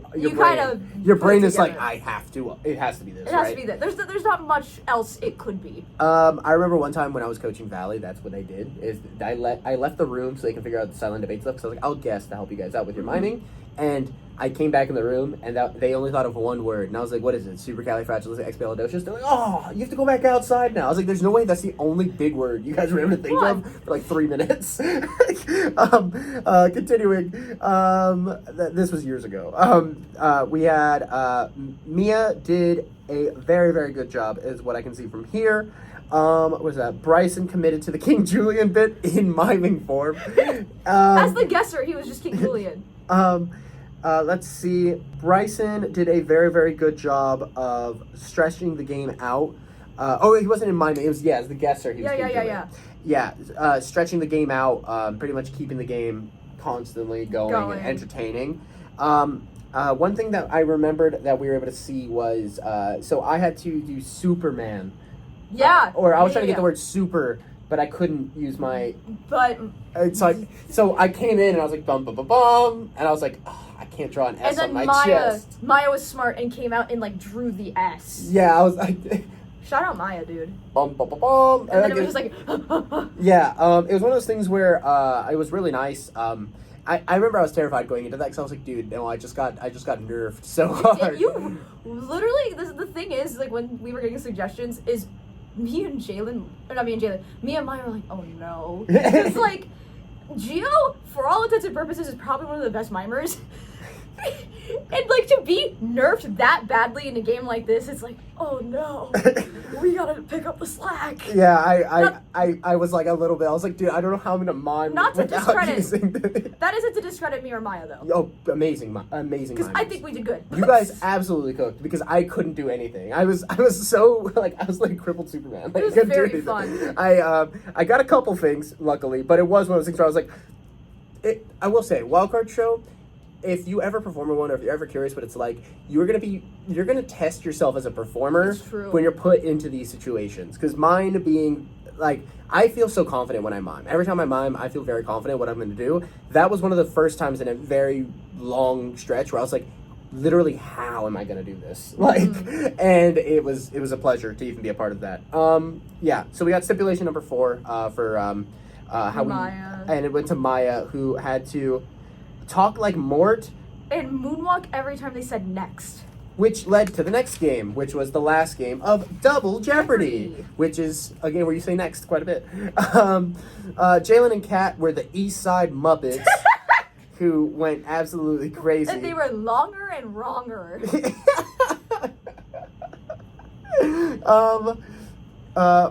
B: your brain is like, it has to be this,
A: It has to be that. There's not much else it could be.
B: I remember one time when I was coaching Valley, that's what they did, is I left the room so they can figure out the silent debate stuff, because I was like, I'll guess to help you guys out with your miming, and I came back in the room, and they only thought of one word, and I was like, what is it, supercalifragilisticexpialidocious? They're like, oh, you have to go back outside now. I was like, there's no way that's the only big word you guys were able to think of for like 3 minutes. Continuing, this was years ago. We had, Mia did a very, very good job, is what I can see from here. What was that? Bryson committed to the King Julian bit in miming form.
A: As the guesser, he was just King Julian.
B: Let's see. Bryson did a very, very good job of stretching the game out. He wasn't in miming. It was, as the guesser. He was stretching the game out, pretty much keeping the game constantly going. And entertaining. One thing that I remembered that we were able to see was, so I had to do Superman.
A: Yeah.
B: Or I was trying to get the word super, but I couldn't use my...
A: But...
B: It's like, so I came in and I was like, bum, bum, bum, bum, and I was like, oh, I can't draw an S on my chest.
A: Maya was smart and came out and, like, drew the S.
B: Yeah, I was like...
A: Shout out Maya, dude.
B: Bum, bum, bum, bum.
A: And then it was just like...
B: Yeah, it was one of those things where it was really nice. I remember I was terrified going into that because I was like, dude, no, I just got nerfed so hard.
A: You literally, the thing is, like, when we were getting suggestions, is me and Maya were like, oh no. It's like, Gio, for all intents and purposes, is probably one of the best mimers. And, like, to be nerfed that badly in a game like this, it's like, oh no, we gotta pick up the slack.
B: Yeah, I was like a little bit, I was like, dude, I don't know how I'm gonna mime without using the...
A: That isn't to discredit me or Maya, though.
B: Oh, amazing
A: Because I think we did good.
B: You guys absolutely cooked, because I couldn't do anything. I was so, like, I was like crippled Superman. Like,
A: it was very fun.
B: I got a couple things, luckily, but it was one of those things where I was like, I will say, Wildcard Show, if you ever perform in one, or if you're ever curious what it's like, you're gonna test yourself as a performer when you're put into these situations. Because mine being, like, I feel so confident when I mime. Every time I mime, I feel very confident what I'm gonna do. That was one of the first times in a very long stretch where I was like, literally, how am I gonna do this? Like, and it was a pleasure to even be a part of that. So we got stipulation number 4 for
A: Maya.
B: And it went to Maya, who had to talk like Mort
A: and moonwalk every time they said next,
B: which led to the next game, which was the last game of Double Jeopardy, which is a game where you say next quite a bit. Jalen and Kat were the East Side Muppets who went absolutely crazy,
A: and they were longer and wronger.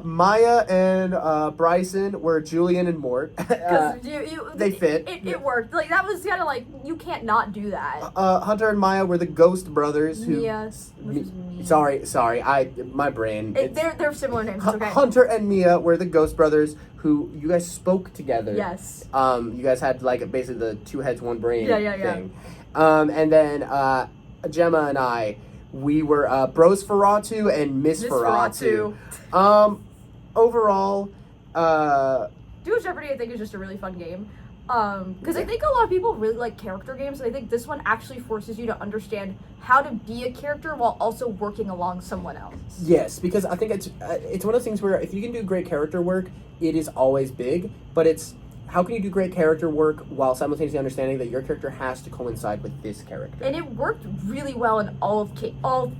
B: Maya and Bryson were Julian and Mort. They fit.
A: It worked. Like, that was kind of like, you can't not do that.
B: Hunter and Maya were the Ghost Brothers. Sorry. My brain.
A: They're similar names. It's okay.
B: Hunter and Mia were the Ghost Brothers who you guys spoke together.
A: Yes.
B: You guys had like basically the 2 heads, 1 brain thing.
A: Yeah.
B: And then Gemma and I, we were Bros Ferratu and Miss Ferratu. Overall,
A: Duo Jeopardy, I think, is just a really fun game. Because I think a lot of people really like character games, and I think this one actually forces you to understand how to be a character while also working along someone else.
B: Yes, because I think it's one of those things where if you can do great character work, it is always big, but it's how can you do great character work while simultaneously understanding that your character has to coincide with this character? And
A: it worked really well in all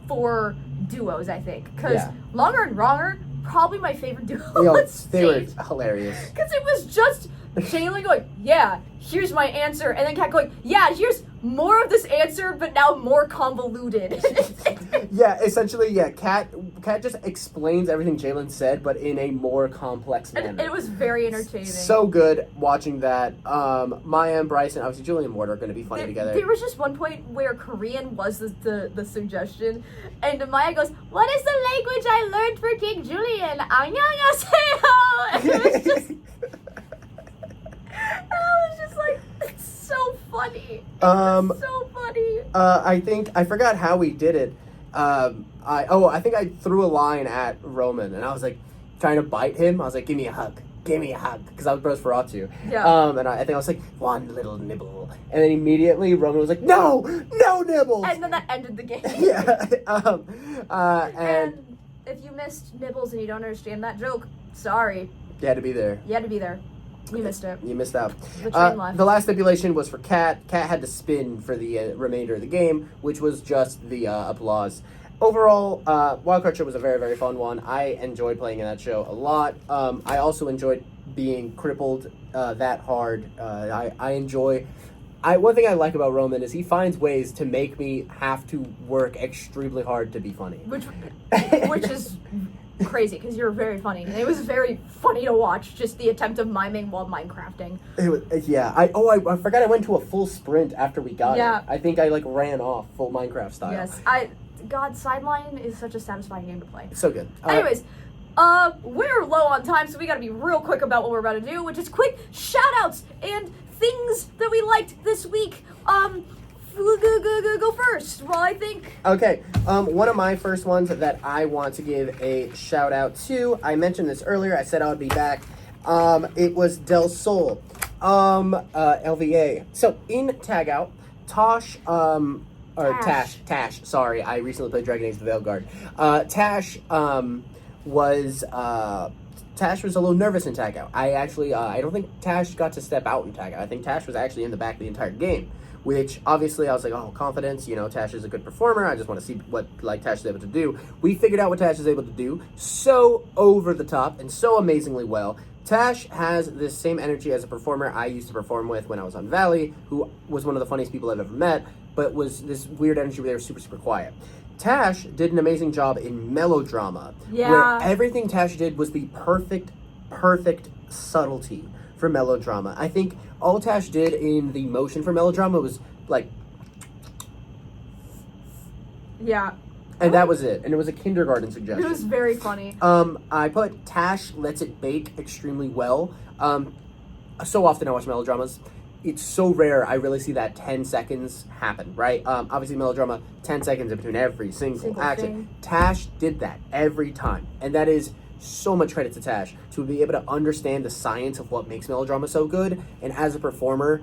A: 4 duos, I think. Because Longer and Wronger probably my favorite duo
B: Yo,
A: on
B: they were
A: stage.
B: hilarious.
A: Because it was just Jalen going, yeah, here's my answer, and then Kat going, yeah, here's more of this answer, but now more convoluted.
B: Yeah, essentially, yeah. Kat just explains everything Jalen said, but in a more complex manner.
A: And it was very entertaining.
B: So good watching that. Maya and Bryson, obviously Julie and Mort are going to be funny together.
A: There was just one point where Korean was the suggestion, and Maya goes, "What is the language I learned for King Julian? 안녕하세요." And it was just, and I was just like, it's so funny. It's so funny.
B: I forgot how we did it. I think I threw a line at Roman, and I was like trying to bite him. I was like, "Give me a hug." Because I was bros for Atsu.
A: Yeah.
B: And I think I was like, "One little nibble," and then immediately Roman was like, "No nibbles."
A: And then that ended the game.
B: Yeah.
A: And if you missed nibbles and you don't understand that joke, sorry.
B: You had to be there.
A: You had to be there. You missed it.
B: You missed out.
A: The train left.
B: The last stipulation was for Kat. Kat had to spin for the remainder of the game, which was just the applause. Overall, Wildcard Show was a very, very fun one. I enjoyed playing in that show a lot. I also enjoyed being crippled that hard. I enjoy... one thing I like about Roman is he finds ways to make me have to work extremely hard to be funny.
A: Which is crazy, because you're very funny. And it was very funny to watch, just the attempt of miming while Minecrafting.
B: It was, yeah. I forgot I went to a full sprint after we got it. I think I ran off full Minecraft style.
A: Yes, God, Sideline is such a satisfying game to play.
B: So good.
A: Anyways, we're low on time, so we gotta be real quick about what we're about to do, which is quick shout-outs and things that we liked this week. Go first. Well, I think...
B: Okay, one of my first ones that I want to give a shout-out to, I mentioned this earlier, I said I would be back, it was Del Sol, LVA. So, in Tag Out, Tash, sorry, I recently played Dragon Age the Veilguard. Tash was a little nervous in Tag Out. I don't think Tash got to step out in Tag Out. I think Tash was actually in the back the entire game, which obviously I was like, oh, confidence, Tash is a good performer. I just want to see what Tash is able to do. We figured out what Tash is able to do so over the top and so amazingly well. Tash has this same energy as a performer I used to perform with when I was on Valley, who was one of the funniest people I've ever met, but was this weird energy where they were super, super quiet. Tash did an amazing job in melodrama, where everything Tash did was the perfect subtlety for melodrama. I think all Tash did in the motion for melodrama was like...
A: Yeah.
B: And that was it. And it was a kindergarten suggestion.
A: It was very funny.
B: I put Tash lets it bake extremely well. So often I watch melodramas. It's so rare I really see that 10 seconds happen, right? Obviously melodrama, 10 seconds in between every single action.
A: Thing.
B: Tash did that every time. And that is so much credit to Tash to be able to understand the science of what makes melodrama so good. And as a performer,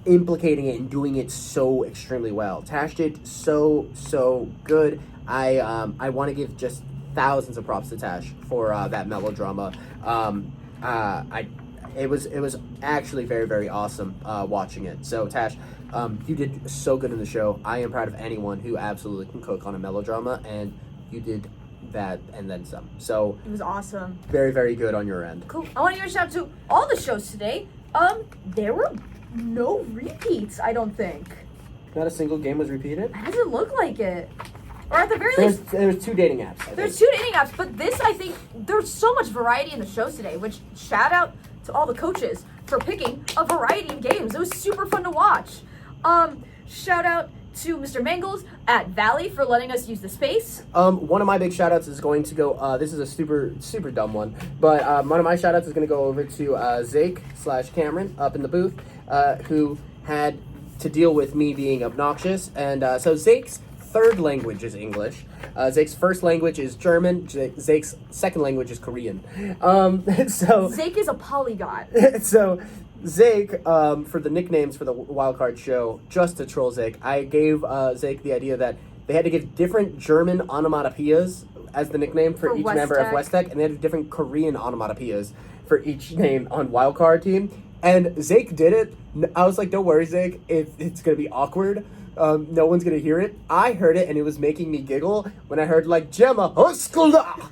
B: implicating it and doing it so extremely well. Tash did so good. I want to give just thousands of props to Tash for that melodrama. It was actually very, very awesome watching it. So Tash, you did so good in the show. I am proud of anyone who absolutely can cook on a melodrama, and you did that and then some. So
A: it was awesome.
B: Very, very good on your end.
A: Cool. I want to give a shout out to all the shows today. There were no repeats, I don't think.
B: Not a single game was repeated?
A: It doesn't look like it. Or at the very least...
B: There's 2 dating apps,
A: There's 2 dating apps, but this, I think, there's so much variety in the shows today, which shout out to all the coaches for picking a variety of games. It was super fun to watch. Shout out to Mr. Mangles at Valley for letting us use the space.
B: One of my big shout outs is going to go, this is a super dumb one, but one of my shout outs is going to go over to Zake/Cameron up in the booth, who had to deal with me being obnoxious. And so Zake's third language is English. Zake's first language is German. Zake's second language is Korean. So
A: Zake is a polyglot.
B: So Zake, for the nicknames for the Wildcard Show, just to troll Zake, I gave Zake the idea that they had to give different German onomatopoeias as the nickname for each member of West Tech, and they had different Korean onomatopoeias for each name on Wildcard team. And Zake did it. I was like, don't worry, Zake, it's going to be awkward. No one's going to hear it. I heard it, and it was making me giggle when I heard, like, Gemma, Huskula!